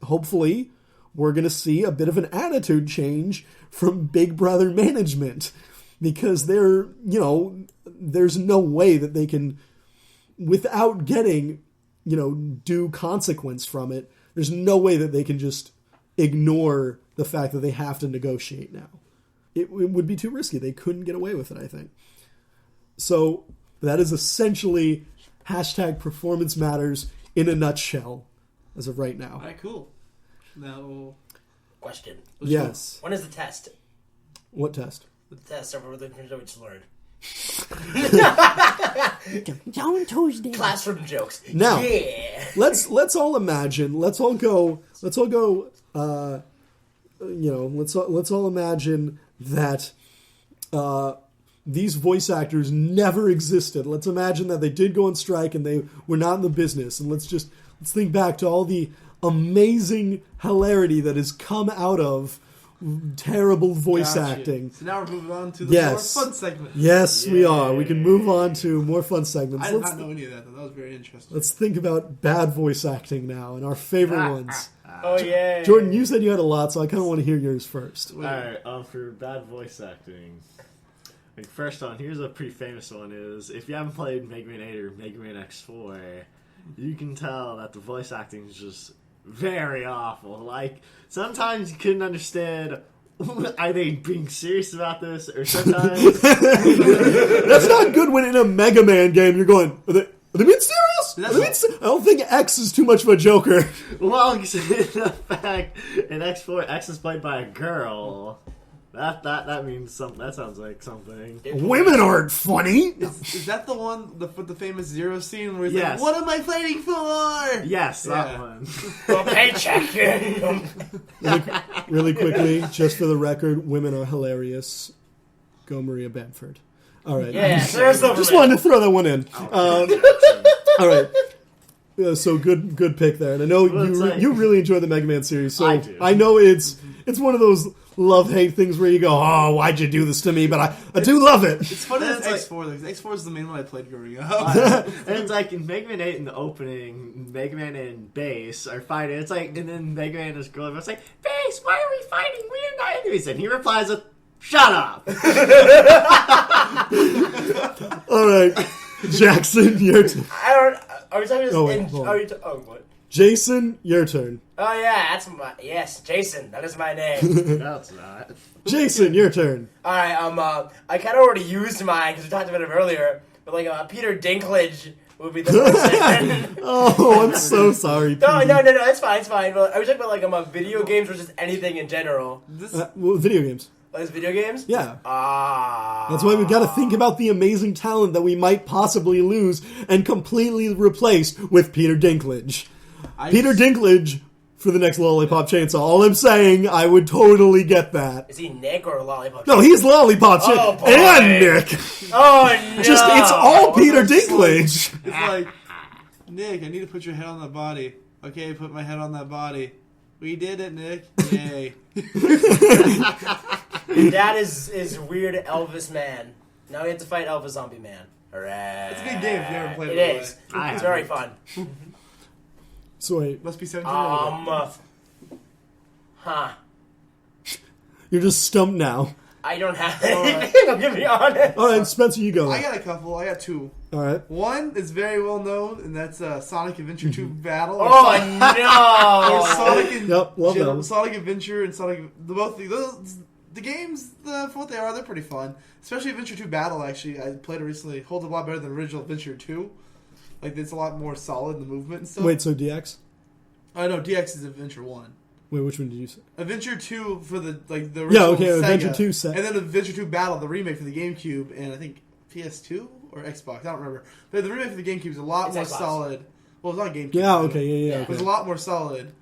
hopefully we're going to see a bit of an attitude change from Big Brother management because there's no way that they can, without getting, you know, due consequence from it, there's no way that they can just ignore the fact that they have to negotiate now. It would be too risky. They couldn't get away with it, I think. So that is essentially hashtag performance matters in a nutshell as of right now. All right, cool. Now, Question. Yes. When is the test? What test? The test over the we just learned. On Tuesday. Classroom jokes. Now, yeah. let's all imagine. Let's all go. Let's all imagine that these voice actors never existed. Let's imagine that they did go on strike and they were not in the business. And let's think back to all the amazing hilarity that has come out of terrible voice acting. So now we're moving on to the more fun segment. Yes, we are. We can move on to more fun segments. I did not know any of that, though. That was very interesting. Let's think about bad voice acting now and our favorite ones. Oh, yeah. Jordan, you said you had a lot, so I kind of want to hear yours first. Alright, for bad voice acting. Like, first on, here's a pretty famous one is, if you haven't played Mega Man 8 or Mega Man X4, you can tell that the voice acting is just very awful. Like, sometimes you couldn't understand, are they being serious about this, or sometimes... That's not good when in a Mega Man game you're going, are they being serious? I don't think X is too much of a joker. Well, in fact, in X4, X is played by a girl. That means something. That sounds like something. Women aren't funny. Is that the one with the famous Zero scene where he's Yes. like, "What am I fighting for?" Yes, that one. A paycheck. Really quickly, just for the record, women are hilarious. Go Maria Bamford. All right. Yeah, just wanted to throw that one in. All right. So good pick there, and I know you really enjoy the Mega Man series. So I do. I know it's one of those love-hate things where you go, oh, why'd you do this to me? But I do love it. It's funny that It's X4, though, because X4 is the main one I played growing up. And it's like in Mega Man 8 in the opening, Mega Man and Bass are fighting. It's like, and then Mega Man and his girlfriend, it's like, Bass, why are we fighting? We're not enemies. And he replies with, shut up. All right, Jackson, your turn. Are we talking Oh, wait, hold on. what? Jason, your turn. Oh yeah, yes, Jason. That is my name. No, it's not. Jason, your turn. All right. I kind of already used mine because we talked about it earlier. But like Peter Dinklage would be the person. Oh, I'm so sorry. No, Pete. it's fine, it's fine. But I was talking about like video games or just anything in general. Well, video games. Like video games? Yeah. Ah. That's why we've got to think about the amazing talent that we might possibly lose and completely replace with Peter Dinklage. Peter Dinklage for the next Lollipop Chainsaw. All I'm saying, I would totally get that. Is he Nick or Lollipop? No, he's Lollipop Chainsaw boy. and Nick. Oh no! Just it's all Peter Dinklage. It's like, Nick, I need to put your head on that body. Okay, put my head on that body. We did it, Nick. Yay. That is weird Elvis man. Now we have to fight Elvis Zombie Man. Hooray! It's a good game if you ever played it. It is. I It's very fun. So wait, Must be 17 years old. Huh. you're just stumped now. I don't have anything. I'm gonna be honest. All right, Spencer, you go. I got a couple. I got two. All right. One is very well known, and that's Sonic Adventure 2 Battle. Oh Or no! Sonic and Yep, love them. Sonic Adventure and Sonic. The games, for what they are, they're pretty fun. Especially Adventure 2 Battle. Actually, I played it recently. It holds a lot better than original Adventure 2. Like it's a lot more solid in the movement and stuff. Wait, so DX? I know DX is Adventure 1. Wait, which one did you say? Adventure 2 for the original Yeah, okay, Sega, Adventure 2 set. and then Adventure 2 Battle, the remake for the GameCube, and I think PS2 or Xbox. I don't remember. But the remake for the GameCube is a lot It's more Xbox. solid. Well, it's not GameCube. Yeah, okay, yeah. It was Okay. a lot more solid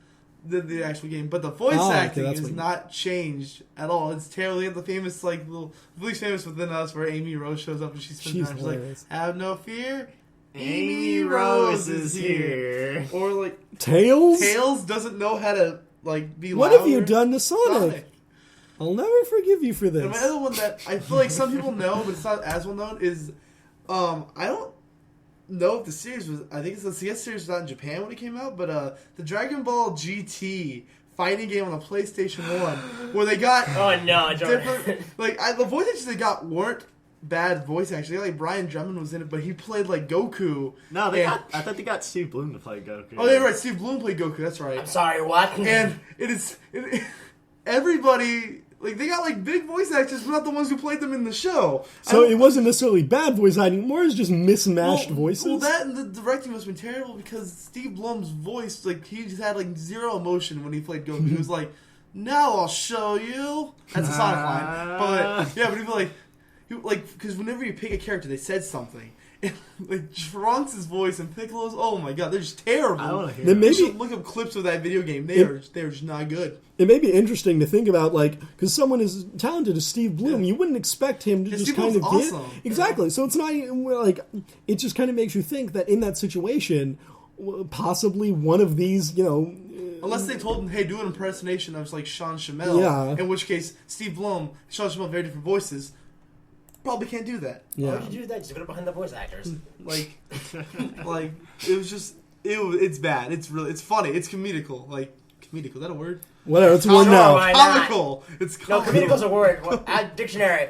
than the actual game, but the voice okay, acting that's is what you- not changed at all. It's terrible. They have the famous the least famous within us, where Amy Rose shows up and she's She's like, hilarious. "Have no fear, Amy Rose is here. Or like Tails? Tails doesn't know how to be. What louder. have you done to Sonic? I'll never forgive you for And my this. other one that I feel like some people know, but it's not as well known, is I don't know if the series was. I think the CS series was out in Japan when it came out, but the Dragon Ball GT fighting game on the PlayStation 1, where they got Oh no, Jordan. different. The voice actors they got weren't bad voice actors. Like Brian Drummond was in it, but he played like Goku. No, and- I thought they got Steve Bloom to play Goku. Oh, yeah, right. Steve Bloom played Goku. That's right. I'm sorry, what? And everybody, they got big voice actors, but not the ones who played them in the show. So it wasn't necessarily bad voice acting, more as just mismatched voices? Well, that and the directing must have been terrible because Steve Blum's voice, he just had zero emotion when he played Goku. He was like, "Now I'll show you." That's a Sonic line, but yeah, but he'd be because whenever you pick a character, they said something. And, Trunks' voice and Piccolo's, oh my god, they're just terrible. I want to hear Then it. maybe- You should look up clips of that video game. They're just not good. It may be interesting to think about, because someone as talented as Steve Bloom, Yeah. you wouldn't expect him to Yeah, just Steve kind of Bloom's get... awesome. Exactly. So it's not even, it just kind of makes you think that in that situation, possibly one of these, Unless they told him, hey, do an impersonation of Sean Shamel. Yeah. In which case, Steve Blum, Sean Shamel, very different voices. Probably can't do that. yeah. Why would you do that? Just put it behind the voice actors. It was just, it's bad. It's funny. It's comedical. Comedical, is that a word? Whatever, it's one Sure, now. why not? Comical. It's No, comical. comedical's a word. Add dictionary.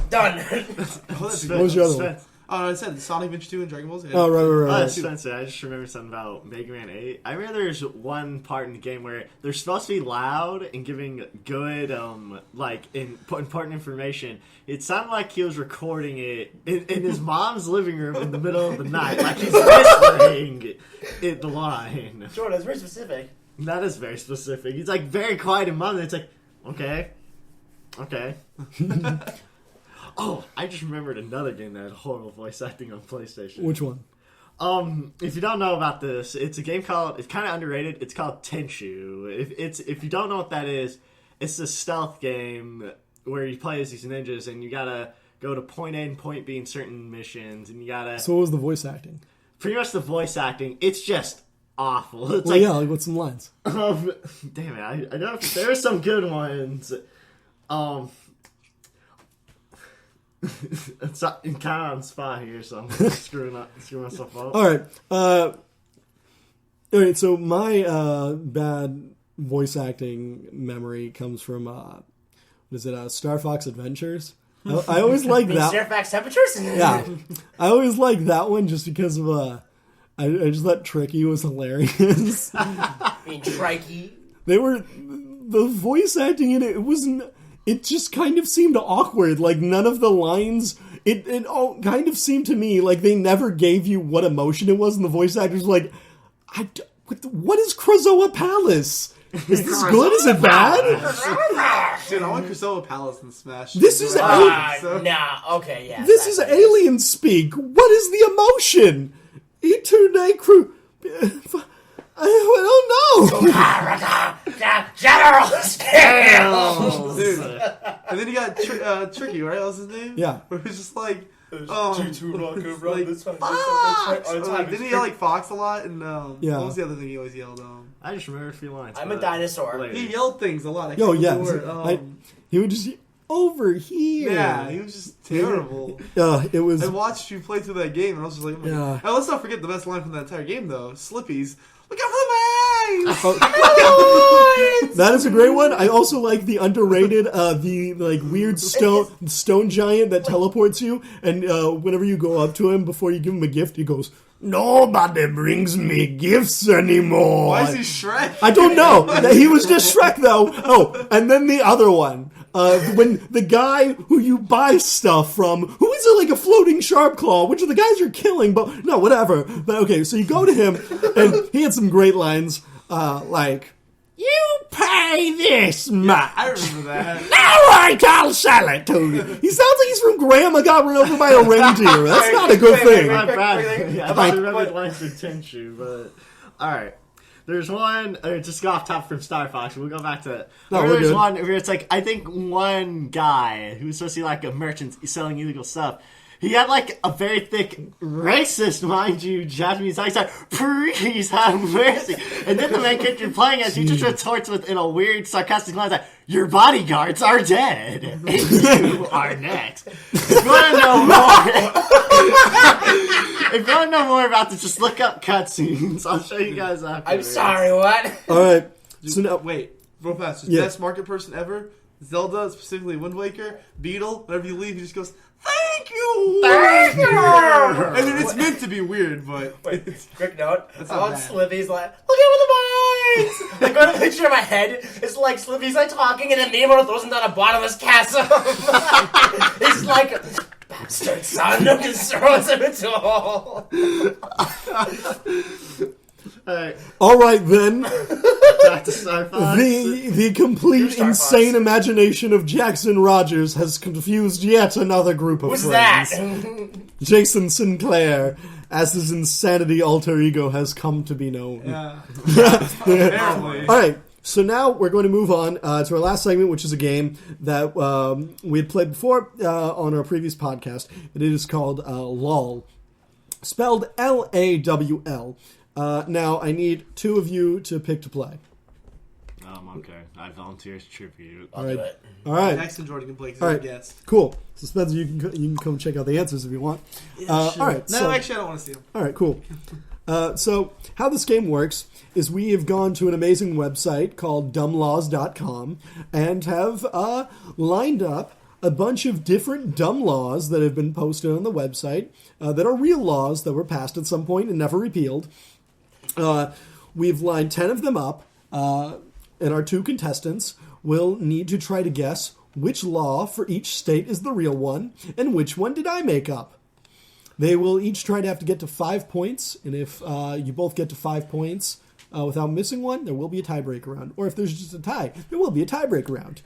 Done. Oh, that's What was your other one? Spence- I said Sonic Adventure 2 and Dragon Ball Z. Oh, right. Spencer, I just remember something about Mega Man 8. I remember there's one part in the game where they're supposed to be loud and giving good, important information. It sounded like he was recording it in his mom's living room in the middle of the night, like he's whispering the line. Jordan, that's very specific. That is very specific. He's very quiet and mum, and it's okay. Oh, I just remembered another game that had horrible voice acting on PlayStation. Which one? If you don't know about this, it's a game it's kind of underrated. It's called Tenchu. If you don't know what that is, it's a stealth game where you play as these ninjas and you gotta go to point A and point B in certain missions, and you gotta. So what was the voice acting? Pretty much the voice acting. It's just awful. It's what's some lines? damn it! I know there are some good ones. It's kind of on the spot here, so I'm screwing myself up. All right. All right, so my bad voice acting memory comes from, Star Fox Adventures? I always like that. Fairfax temperatures? Yeah. I always like that one just because of, I just thought Tricky was hilarious. I mean, Trikey. The voice acting in it wasn't. It just kind of seemed awkward. Like none of the lines. It all kind of seemed to me like they never gave you what emotion it was, and the voice actors were like, what is Krazoa Palace? Is this good? Is it bad? Dude, I want Krazoa Palace in Smash. This is Okay, yeah. This is alien speak. What is the emotion? Eterne crew. I don't know. General Scales! Dude. And then you got Tricky, right? That was his name? Yeah. Where it was just like, Didn't he yell like Fox a lot? And Yeah. what was the other thing he always yelled? I just remember a few lines. I'm a dinosaur. Later. He yelled things a lot. He would just over here. Yeah, he was just terrible. It was. I watched you play through that game, and I was just like, oh my God. Oh, let's not forget the best line from that entire game, though. Slippy's, look out for the mines! That is a great one. I also like the underrated, the like weird stone giant that teleports you, and whenever you go up to him before you give him a gift, he goes, "Nobody brings me gifts anymore." Why is he Shrek? I don't know. He was just Shrek, though. Oh, and then the other one. When the guy who you buy stuff from, who is like a floating sharp claw, which are the guys you're killing, but no, whatever. But okay, so you go to him, and he had some great lines, like, "You pay this much. I remember that. All right, I'll sell it to you." He sounds like he's from Grandma Got Run Over by a Reindeer. That's not a good thing. Not bad. Yeah, I Like, remember the lines for Tenchu, but alright. There's one, just go off top from Star Fox, we'll go back to it. No, we're There's good. one where it's like, I think one guy who's supposed to be like a merchant selling illegal stuff, he had like a very thick, racist, mind you, Japanese accent. Please have mercy. And then the main character playing as he just retorts with, in a weird, sarcastic line, like, your bodyguards are dead, and you are next. If you want to know more, if you want to know more about this, just look up cutscenes. I'll show you guys after. I'm sorry, what? All right. So now, Wait, real fast. Just Yeah. best market person ever. Zelda, specifically Wind Waker, Beetle. Whenever you leave, he just goes, "Thank you, Thank you! And then it's meant to be weird, but Wait, quick note. That's I not want bad. Slippy's like, look out with the mines! Like, got a picture in my head. It's like Slippy's like talking, and then Miyamoto throws him down a bottomless chasm. He's like, bastard son, just throws him into a hole. Alright, all right then. back to Star Fox. The complete Star Fox. insane imagination of Jackson Rogers has confused yet another group of Who's friends. that? Jason Sinclair, as his insanity alter ego has come to be known. yeah, apparently. All right, so now we're going to move on to our last segment, which is a game that we had played before on our previous podcast. And it is called LOL, spelled Lawl. Now, I need two of you to pick to play. Okay. I volunteer as tribute. I'll do it. All right, Next, and Jordan can play because All he's right. a guest. cool. So Spencer, you can come check out the answers if you want. All right, No, so, actually, I don't want to see him. all right, cool. So how this game works is we have gone to an amazing website called dumblaws.com and have lined up a bunch of different dumb laws that have been posted on the website that are real laws that were passed at some point and never repealed. We've lined 10 of them up, and our two contestants will need to try to guess which law for each state is the real one and which one did I make up. They will each try to have to get to 5 points, and if you both get to 5 points without missing one, there will be a tiebreaker round. Or if there's just a tie, there will be a tiebreaker round.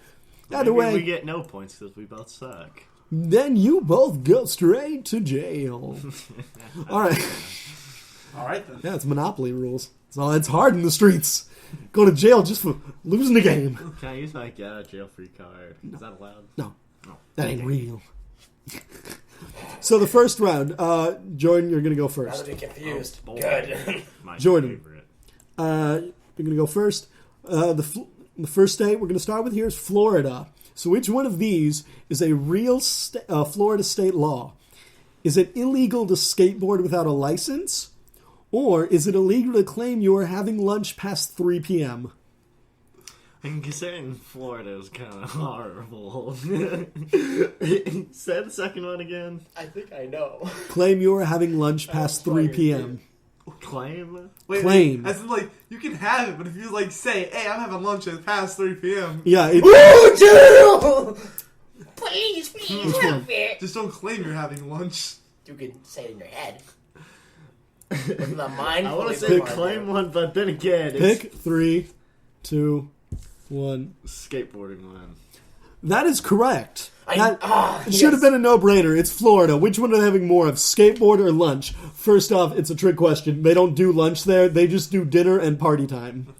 Either Maybe way, we get no points because we both suck. then you both go straight to jail. All right. All right, then. Yeah, it's Monopoly rules. It's hard in the streets. Go to jail just for losing the game. Can I use my get out of jail free card? Is that allowed? No, No. that ain't real. So the first round, Jordan, you're going to go Rather first. be confused. boy. Good. My Jordan. favorite. You're going to go first. The first state we're going to start with here is Florida. So which one of these is a real Florida state law? Is it illegal to skateboard without a license? Or is it illegal to claim you are having lunch past 3 p.m.? And considering Florida is kind of horrible. Say the second one again. I think I know. Claim you are having lunch past 3 p.m. Claim? Wait, Claim. as in, like, you can have it, but if you, like, say, hey, I'm having lunch at past 3 p.m. Yeah. Ooh, General! Please, help me. Just don't claim you're having lunch. You can say it in your head. With the mind. I want to say claim one, but then again, it's Pick 3, 2, 1. skateboarding one. That is correct. It yes. should have been a no-brainer. It's Florida. Which one are they having more of, skateboard or lunch? First off, it's a trick question. They don't do lunch there. They just do dinner and party time.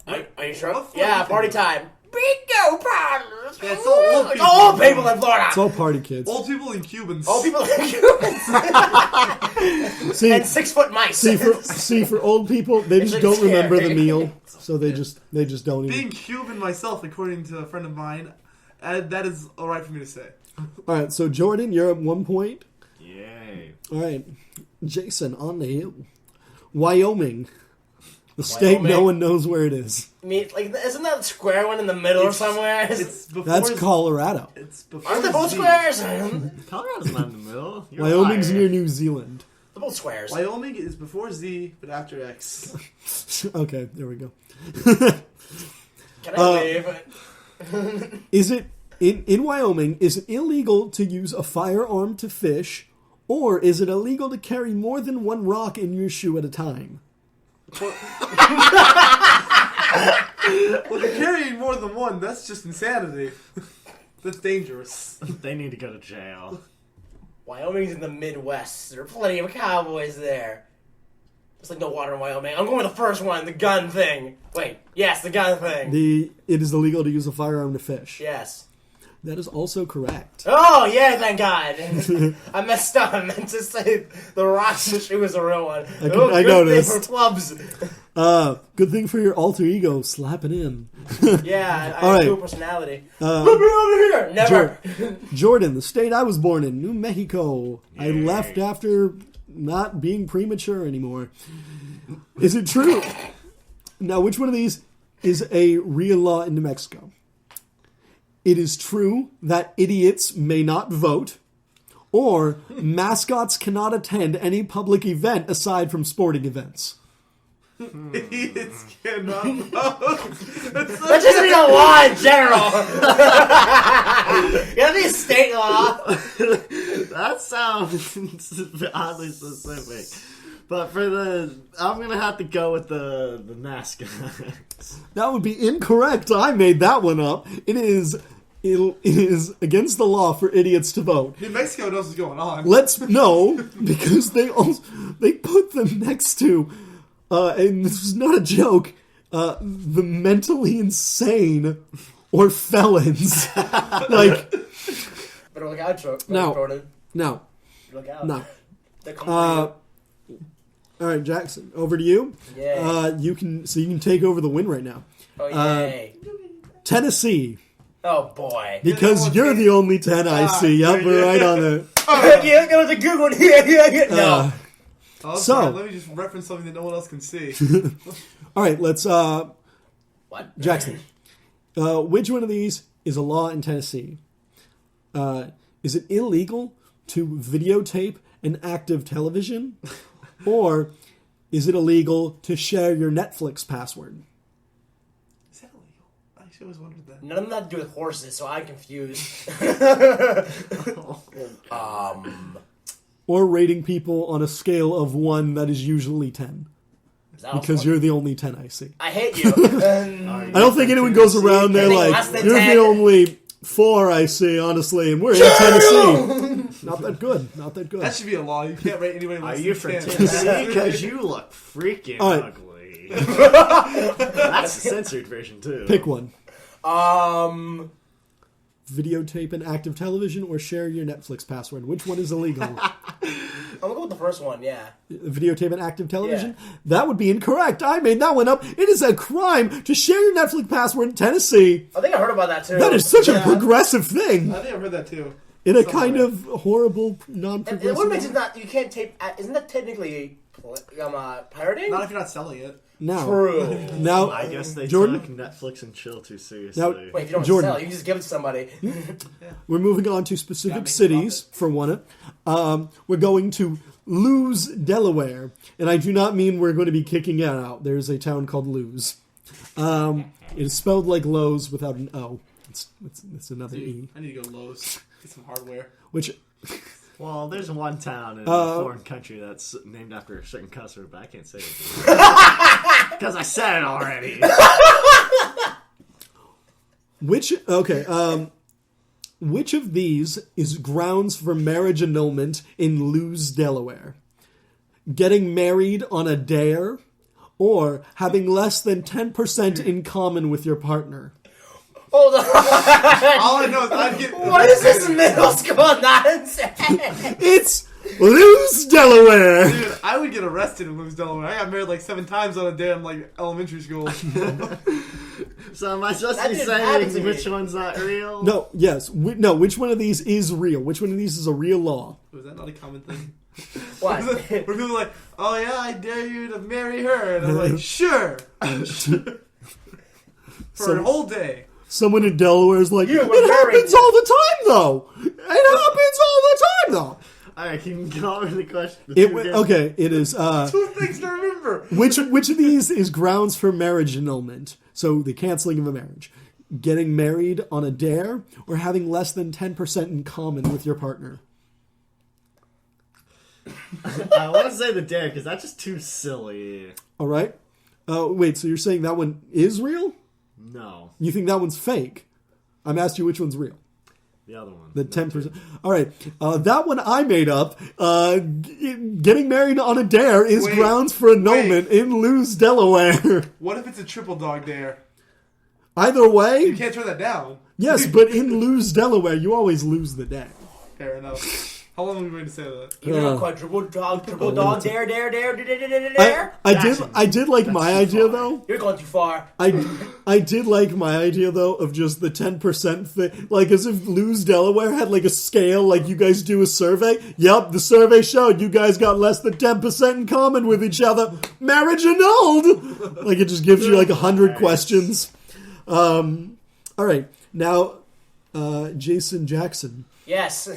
Are you sure? What Yeah, Florida party time. Bingo party! Yeah, it's all old people. All people in Florida! It's all party kids. Old people and Cubans. All people in Cubans! See, And 6-foot mice. see, for old people, they just It's don't remember the scary. meal, so they just don't even. Being Cuban myself, according to a friend of mine, that is alright for me to say. All right, so Jordan, you're at 1 point. Yay. All right, Jason on the hill, Wyoming, the state no Wyoming? one knows where it is. Isn't that square one in the middle or somewhere? It's before. That's Colorado. It's before. Aren't they both Z. squares? Colorado's not in the middle. You're a Wyoming's liar. near New Zealand. They're both squares. Wyoming is before Z, but after X. Okay, there we go. Can I leave? Is it in Wyoming? Is it illegal to use a firearm to fish, or is it illegal to carry more than one rock in your shoe at a time? Well, if you're carrying more than one, that's just insanity. That's dangerous. They need to go to jail. Wyoming's in the Midwest. There are plenty of cowboys there. There's like no water in Wyoming. I'm going with the first one, the gun thing. Wait, yes, the gun thing. It is illegal to use a firearm to fish. Yes. That is also correct. Oh, yeah, thank God. I messed up. I meant to say the rocks and shoe was a real one. I good noticed. thing for clubs. Good thing for your alter ego slapping in. Yeah, I All have right. dual personality. Put me over here. Never. Jordan, the state I was born in, New Mexico. I Yay. left after not being premature anymore. Is it true? Now, which one of these is a real law in New Mexico? It is true that idiots may not vote, or mascots cannot attend any public event aside from sporting events. Idiots cannot vote. That doesn't mean a law in general. You gotta be a state law. That sounds oddly specific. But I'm gonna have to go with the mascot. That would be incorrect. I made that one up. It is against the law for idiots to vote. New Mexico knows what's going on. Let's know, because they put them next to, and this is not a joke, the mentally insane or felons. Like, Better look out, No. Jordan. no, Look out. no. They're coming for All right, Jackson, over to you. Yay. You can take over the win right now. you. Oh, yay. Tennessee, Oh, boy. because you're the only 10 I see. Yep, we're right on there. Yeah, that was a good one. Yeah. No. Oh, So- sorry, let me just reference something that no one else can see. All right, let's What? Jackson. Which one of these is a law in Tennessee? Is it illegal to videotape an active television? Or is it illegal to share your Netflix password? Is that illegal? I actually always wondered that. None of them have to do with horses, so I'm confused. Or rating people on a scale of 1 that is usually 10? Is that Because you're the only 10 I see. I hate you. I don't think anyone goes around there Anything like, less than you're 10? the only 4 I see, honestly, and we're in Tennessee. Not that good. Not that good. That should be a law. You can't rate anybody Are less you than from 10. Tennessee? Because you look freaking All right. ugly. That's the censored version too. Pick one. Videotape Videotape an active television or share your Netflix password. Which one is illegal? I'm gonna go with the first one, yeah. Videotape an active television? That would be incorrect. I made that one up. It is a crime to share your Netflix password in Tennessee. I think I heard about that too. That is such a progressive thing. I think I've heard that too. in a kind of horrible, non-progressive. And what makes it not? You can't tape. Isn't that technically pirating? Not if you're not selling it. Now, True. Now, I guess they Jordan? took Netflix and chill too seriously. Now, Wait, if you don't Jordan. sell, you can just give it to somebody. We're moving on to specific Gotta make cities for one. We're going to Lewes, Delaware, and I do not mean we're going to be kicking it out. There's a town called Lewes. It is spelled like Lowe's without an O. It's another E. I need to go Lowe's. Get some hardware. Which, Well, there's one town in a foreign country that's named after a certain customer, but I can't say it. Because I said it already. which of these is grounds for marriage annulment in Lewes, Delaware? Getting married on a dare, or having less than 10% in common with your partner? Hold on. All I know is I'd get. What is this middle school nonsense? It's Lewes, Delaware! Dude, I would get arrested in Lewes, Delaware. I got married like 7 times on a day in like elementary school. So am I supposed That to be didn't happen to saying me. which one's not real? No, yes. No, which one of these is real? Which one of these is a real law? Was that not a common thing? What? Where people are like, oh yeah, I dare you to marry her. And I'm like, sure. For a whole day. Someone in Delaware is like, You it were married. happens all the time, though! It happens all the time, though! Alright, can you call me the question? Okay, it is, 2 things to remember. which of these is grounds for marriage annulment? So, the canceling of a marriage. Getting married on a dare, or having less than 10% in common with your partner? I want to say the dare, because that's just too silly. Alright? Wait, so you're saying that one is real? No. You think that one's fake? I'm asking you which one's real. The other one. The 10%. All right. That one I made up. Getting married on a dare is Wait, grounds for annulment in Lewes, Delaware. What if it's a triple dog dare? Either You way, can't turn that down. yes, but in Lewes, Delaware, you always lose the day. Fair enough. How long are we going to say that? Even Uh. a quadruple dog, triple dog, dare. I did like my idea though. You're going too far. I did like my idea though of just the 10% thing, like as if Lewes, Delaware had like a scale, like you guys do a survey. Yep, the survey showed you guys got less than 10% in common with each other. Marriage annulled. Like it just gives you like 100 questions. All right, now Jason Jackson. Yes.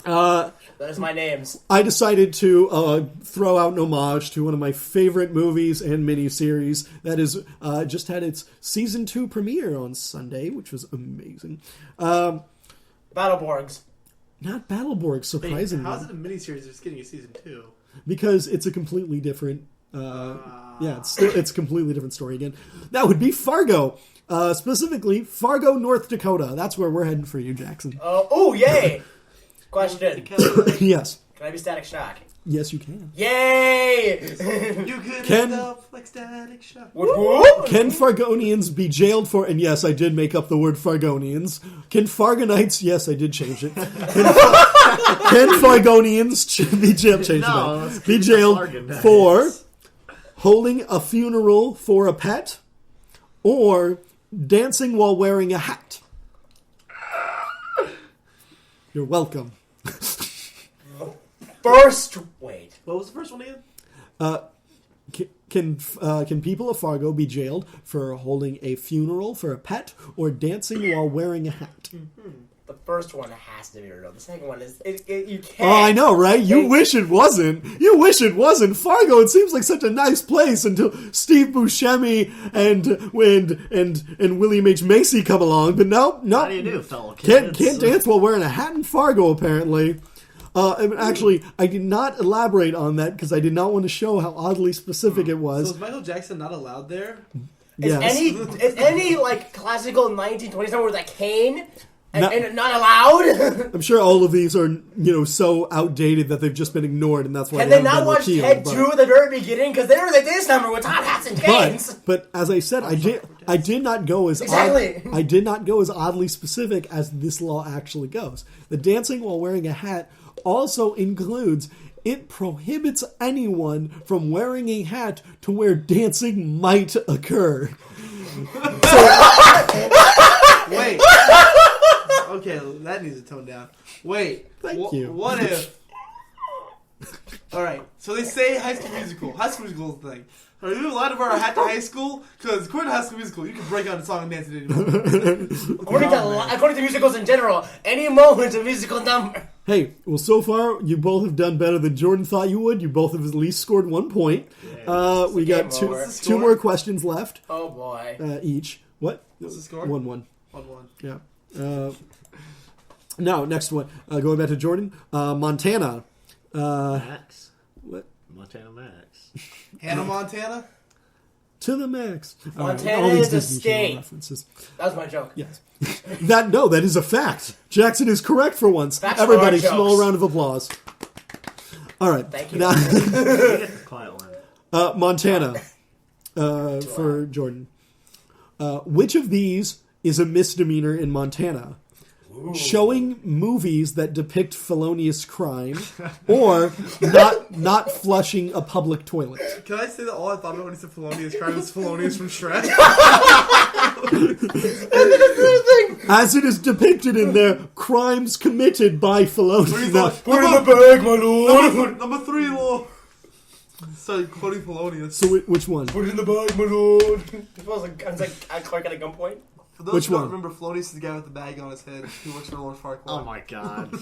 That is my names. I decided to throw out an homage to one of my favorite movies and miniseries that is just had its season 2 premiere on Sunday, which was amazing. Battleborgs. Not Battleborg, surprisingly, How's it a miniseries just getting a season 2? because it's a completely different. It's a completely different story again. That would be Fargo, specifically Fargo, North Dakota. That's where we're heading for you, Jackson. Oh, yay! Question. Yes, Can I be Static Shock? yes, you can. Yay! You could Ken- end up like Static Shock. Whoop, whoop. Can Fargonians be jailed for? And yes, I did make up the word Fargonians. Can Fargonites? Yes, I did change it. Can Fargonians be jailed? Change No, it. let's Be keep the jailed Fargonites. for holding a funeral for a pet, or dancing while wearing a hat. You're welcome. Wait. What was the first one again? Can people of Fargo be jailed for holding a funeral for a pet or dancing while wearing a hat? The first one has to be real. The second one is you can't. Oh, I know, right? You wish it wasn't. You wish it wasn't. Fargo, it seems like such a nice place until Steve Buscemi and William H. Macy come along. But no. How do you do, fellow kids? Can't dance while wearing a hat in Fargo, apparently. Actually, I did not elaborate on that because I did not want to show how oddly specific it So was. is Michael Jackson not allowed there? Yes. Is any like classical 1920s somewhere with a cane No. and not allowed? I'm sure all of these are, so outdated that they've just been ignored, and that's why Can they they haven't not been watch repealed, Ted but- 2 at the very beginning? Because they were like this number with top hats and canes. But as I said, I did not go as Exactly. I did not go as oddly specific as this law actually goes. The dancing while wearing a hat also includes it prohibits anyone from wearing a hat to where dancing might occur. Wait. Okay, that needs to tone down. Wait. Thank you. What if... Alright, so they say High School Musical. High School Musical is the thing. Are you allowed to wear a hat to high school? Because according to High School Musical, you can break out a song and dance it anymore. According to musicals in general, any moment a musical number. Hey, well, so far, you both have done better than Jordan thought you would. You both have at least scored 1 point. We got two more questions left. Oh, boy. Each. What? What's the score? 1-1. 1-1. Yeah. Now, next one. Going back to Jordan. Montana. Max. What? Montana Max. Hannah Montana? To the max. Montana all these is a Disney Channel state. references. That was my joke. Yes. That is a fact. Jackson is correct for once. Facts Everybody, are jokes. small round of applause. All right. Thank you. You get the quiet one. Montana. For Jordan. Which of these is a misdemeanor in Montana? Ooh. Showing movies that depict felonious crime, or not flushing a public toilet. Can I say that all I thought about when he said felonious crime was felonious from Shrek? As it is depicted in there, crimes committed by felonious. Put it in the bag, my lord. Number 3, lord. Started quoting felonious. So which one? Put it in the bag, my lord. It was like Clark at a gunpoint. For those Which who don't one? remember, Felonious is the guy with the bag on his head who works for Lord Farquaad. Oh my god.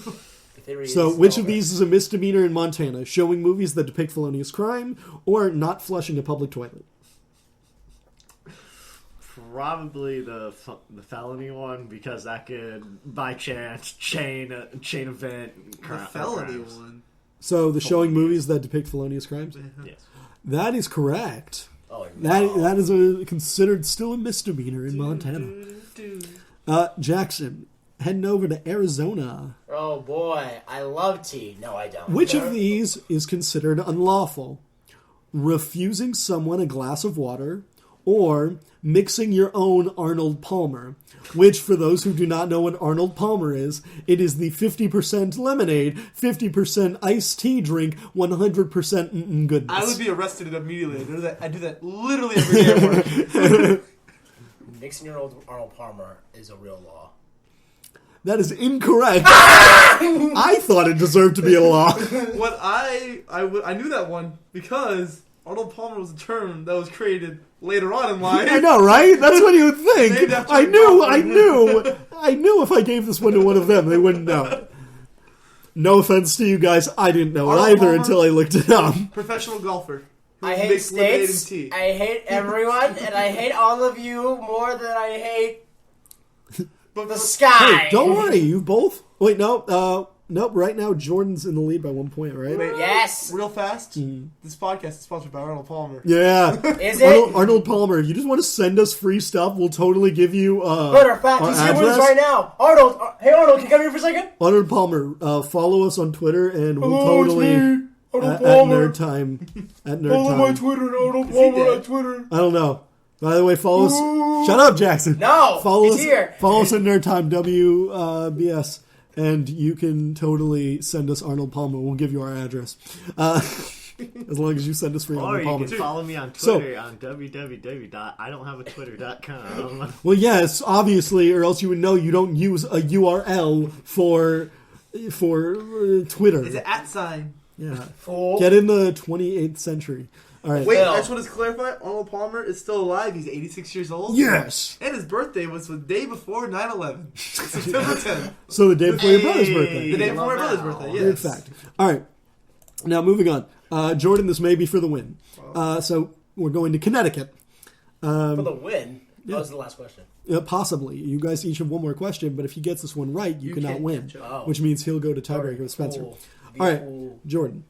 So which of these is a misdemeanor in Montana? Showing movies that depict felonious crime, or not flushing a public toilet? Probably the felony one, because that could, by chance, chain event. The felony one. So the showing movies that depict felonious crimes? Yes. That is correct. Oh, no. That is considered still a misdemeanor in Montana. Jackson, heading over to Arizona. Oh boy, I love tea. No, I don't. Which of these is considered unlawful? Refusing someone a glass of water, or mixing your own Arnold Palmer? Which, for those who do not know what Arnold Palmer is, it is the 50% lemonade, 50% iced tea drink, 100% goodness. I would be arrested immediately. I do that literally every day at work. Mixing your old Arnold Palmer is a real law. That is incorrect. I thought it deserved to be a law. What I knew that one because Arnold Palmer was a term that was created later on in life. I know, right? That's what you would think. I knew if I gave this one to one of them, they wouldn't know. No offense to you guys, I didn't know Arnold either Palmer, until I looked it up. Professional golfer. I hate states, I hate everyone, and I hate all of you more than I hate the sky. Hey, don't worry, you both... Wait, no, nope, right now Jordan's in the lead by 1 point, right? Wait, yes. Real fast, This podcast is sponsored by Arnold Palmer. Yeah. Is it? Arnold Palmer, if you just want to send us free stuff, we'll totally give you Matter of fact, he's here with us right now. Arnold, hey Arnold, can you come here for a second? Arnold Palmer, follow us on Twitter, and we'll totally... At Nerdtime. Follow my Twitter, Arnold Palmer on Twitter. I don't know. By the way, follow us... Shut up, Jackson. No, he's here. Follow us on Nerdtime, WBS. And you can totally send us Arnold Palmer. We'll give you our address. As long as you send us free Or Arnold you Palmer. can follow me on Twitter on www.idonthaveatwitter.com. Well, yes, obviously, or else you would know you don't use a URL for Twitter. Is it @ Yeah. Fool. Get in the 28th century. All right. Wait, I just want to clarify. Arnold Palmer is still alive. He's 86 years old. Yes. And his birthday was the day before 9/11. September 10th. So the day before your brother's birthday. The day before my brother's birthday, yes. Weird fact. All right. Now, moving on. Jordan, this may be for the win. So we're going to Connecticut. For the win? That was the last question. Possibly. You guys each have one more question, but if he gets this one right, you cannot win. Which means he'll go to tiebreaker with Spencer. Cool. All right, Jordan.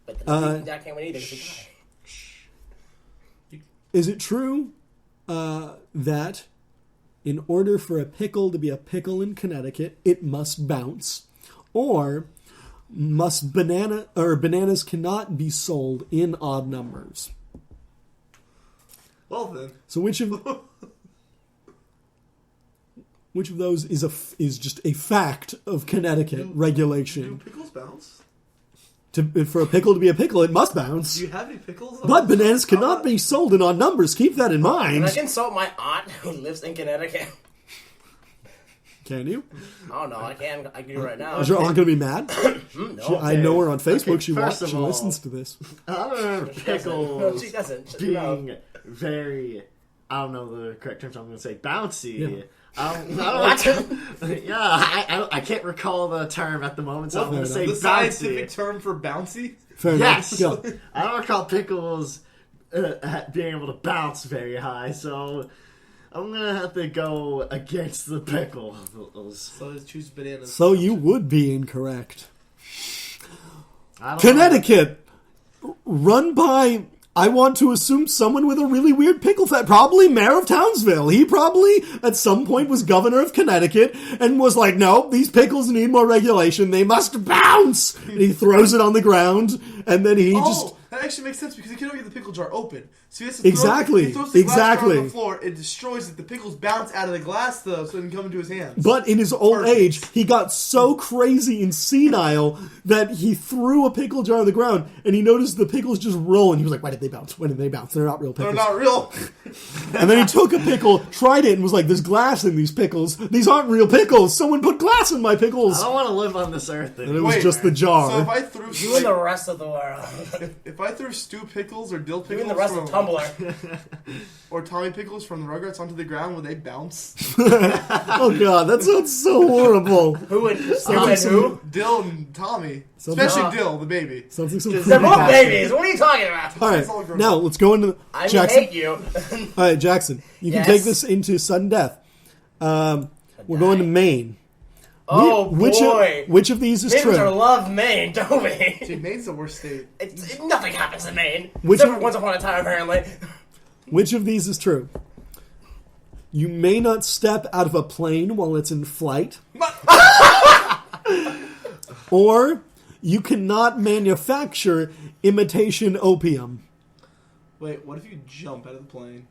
But that can't win either. Is it true that in order for a pickle to be a pickle in Connecticut, it must bounce? Or bananas cannot be sold in odd numbers? Well then. So which of those is just a fact of Connecticut regulation? Do pickles bounce? For a pickle to be a pickle, it must bounce. Do you have any pickles? But bananas cannot be sold in odd numbers. Keep that in mind. Can I consult my aunt who lives in Connecticut? Can you? Oh no, I can do it right now. Is your aunt going to be mad? No. I know her on Facebook. Okay, she first of she all- listens to this. Other No, pickles she doesn't. Shut it up. being very, I don't know the correct term, so I'm going to say bouncy. Yeah. I can't recall the term at the moment, so I'm going to say The bouncy. scientific term for bouncy? Fair Yes, enough. Go. I don't recall pickles being able to bounce very high, so I'm going to have to go against the pickles. So let's choose bananas. So you would be incorrect. I don't Connecticut, run by, I want to assume, someone with a really weird pickle fat. Probably Mayor of Townsville. He probably, at some point, was governor of Connecticut and was like, no, these pickles need more regulation. They must bounce. And he throws it on the ground, and then he just... That actually makes sense because he can't get the pickle jar open. So he has to Exactly, he throws the glass jar exactly. on the floor. It destroys it. The pickles bounce out of the glass, though, so they can come into his hands. But in his old Perfect. age, he got so crazy and senile that he threw a pickle jar on the ground, and he noticed the pickles just rolling. He was like, why did they bounce? Why did they bounce? They're not real They're pickles. not real. And then he took a pickle, tried it, and was like, there's glass in these pickles. These aren't real pickles. Someone put glass in my pickles. I don't want to live on this earth And it anymore. was just the jar. So if I threw You and the rest of the world. if I threw stew pickles or dill You pickles and the rest from, of Tumblr. or Tommy pickles from the Rugrats onto the ground, would they bounce? Oh god, that sounds so horrible. Who and who? Dill and Tommy, Something- especially Dill, the baby. Sounds like some They're creepy both cat. babies. What are you talking about? All It's all right, grown now up. let's go into I Jackson. hate you. All right, Jackson, you can Yes? take this into sudden death. We're going to Maine. Oh which boy. which of these is Maine true? love Maine, don't we? Dude, Maine's the worst state. Nothing happens in Maine. Which Except one- for once upon a time, apparently. Which of these is true? You may not step out of a plane while it's in flight. Or you cannot manufacture imitation opium. Wait, what if you jump out of the plane?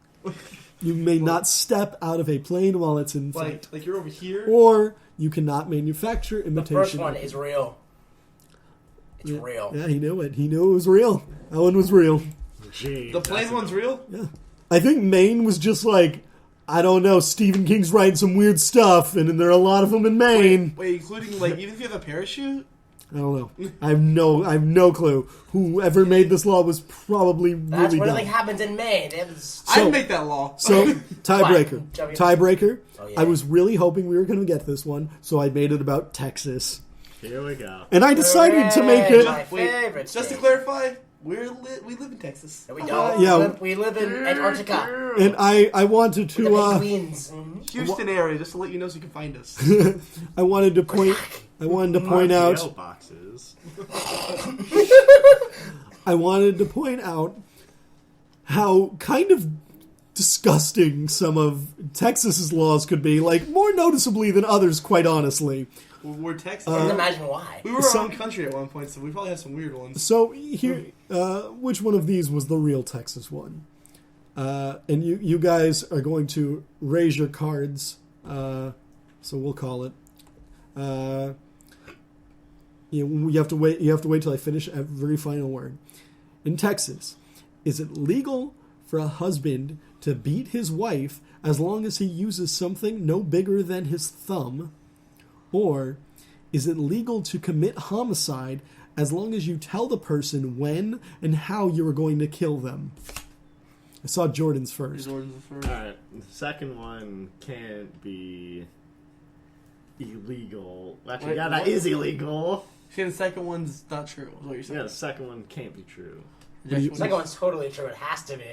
You may not step out of a plane while it's in flight. Like you're over here? Or you cannot manufacture The imitation first one opium. is real. It's real. Yeah, he knew it. He knew it was real. That one was real. Gee, The plane one's real? Yeah. I think Maine was just like, I don't know, Stephen King's writing some weird stuff, and there are a lot of them in Maine. Wait, including like even if you have a parachute? I don't know. I have no clue. Whoever made this law was probably That's really what dumb. everything happens in Maine. It was... So- I'd make that law. So, tiebreaker. What? Tiebreaker. Oh, yeah. I was really hoping we were going to get this one, so I made it about Texas. Here we go. And I decided to make Hooray, it... my favorite just to state. clarify, we live in Texas. No, we don't. Yeah. We live in Antarctica. And I wanted The to... penguins. Houston area, just to let you know so you can find us. I wanted to point out... RPO boxes. I wanted to point out how kind of disgusting some of Texas's laws could be, like more noticeably than others, quite honestly. We're Texas. I can imagine why. we were some- our own country at one point, so we probably had some weird ones. So here, which one of these was the real Texas one? And you guys are going to raise your cards. So we'll call it. You have to wait. You have to wait till I finish a very final word. In Texas, is it legal for a husband to beat his wife as long as he uses something no bigger than his thumb? Or is it legal to commit homicide as long as you tell the person when and how you are going to kill them? I saw Jordan's first. Jordan's the first. Alright, the second one can't be illegal. Actually, Wait, yeah, that what? is illegal. See, the second one's not true, is what you're saying. Yeah, the second one can't be true. The second one's totally true. It has to be.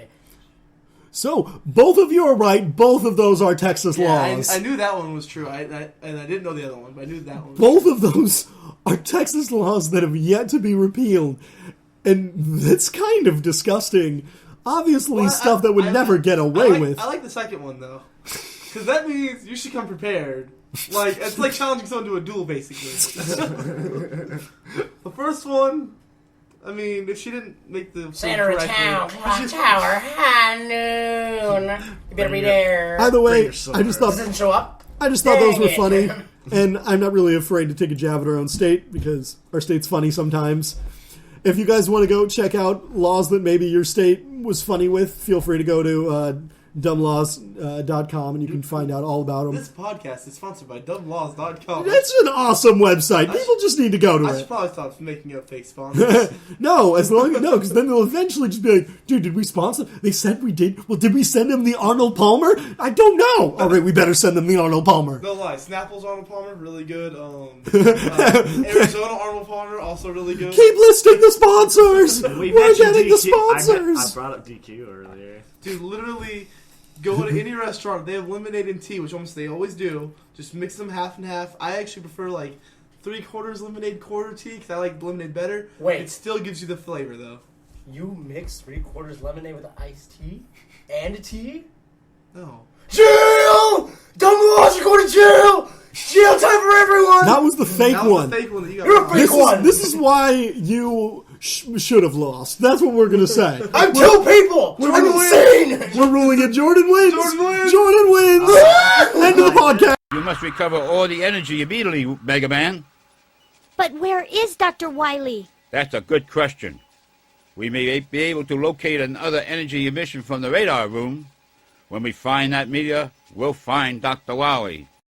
So, both of you are right. Both of those are Texas laws. I knew that one was true, and I didn't know the other one, but I knew that one was Both of those are Texas laws that have yet to be repealed. And that's kind of disgusting. Obviously, Well, stuff that would never get away with. I like the second one, though. Because that means you should come prepared. Like, it's like challenging someone to a duel, basically. The first one, I mean, if she didn't make the Center of correctly, town, she clock just- tower, high noon. You better be there. Either way, Bring your I just sword. thought Doesn't show up. those were Dang it. funny. And I'm not really afraid to take a jab at our own state because our state's funny sometimes. If you guys want to go check out laws that maybe your state was funny with, feel free to go to dumblaws.com, and you can find out all about them. This podcast is sponsored by dumblaws.com. That's an awesome website. People just need to go to I it. should probably stop making up fake sponsors. No, because then they'll eventually just be like, dude, did we sponsor? They said we did. Well, did we send them the Arnold Palmer? I don't know. All right, we better send them the Arnold Palmer. No lie, Snapple's Arnold Palmer, really good. Arizona Arnold Palmer, also really good. Keep listing the sponsors. We We're mentioned getting the DQ. sponsors. I brought up DQ earlier. Dude, literally, go to any restaurant. They have lemonade and tea, which almost they always do. Just mix them half and half. I actually prefer like 3/4 lemonade, quarter tea, because I like lemonade better. Wait. It still gives you the flavor, though. You mix 3/4 lemonade with iced tea and tea? No. Jail! Dumblaws are going to jail! Jail time for everyone! That was the fake That was one. the fake one that you got You're a wrong. fake one! This is why you should have lost. That's what we're going to say. I'm two people! I'm insane! We're ruling it. Jordan wins. Jordan wins. Jordan wins. End of the podcast. You must recover all the energy immediately, Mega Man. But where is Dr. Wily? That's a good question. We may be able to locate another energy emission from the radar room. When we find that meteor, we'll find Dr. Wily.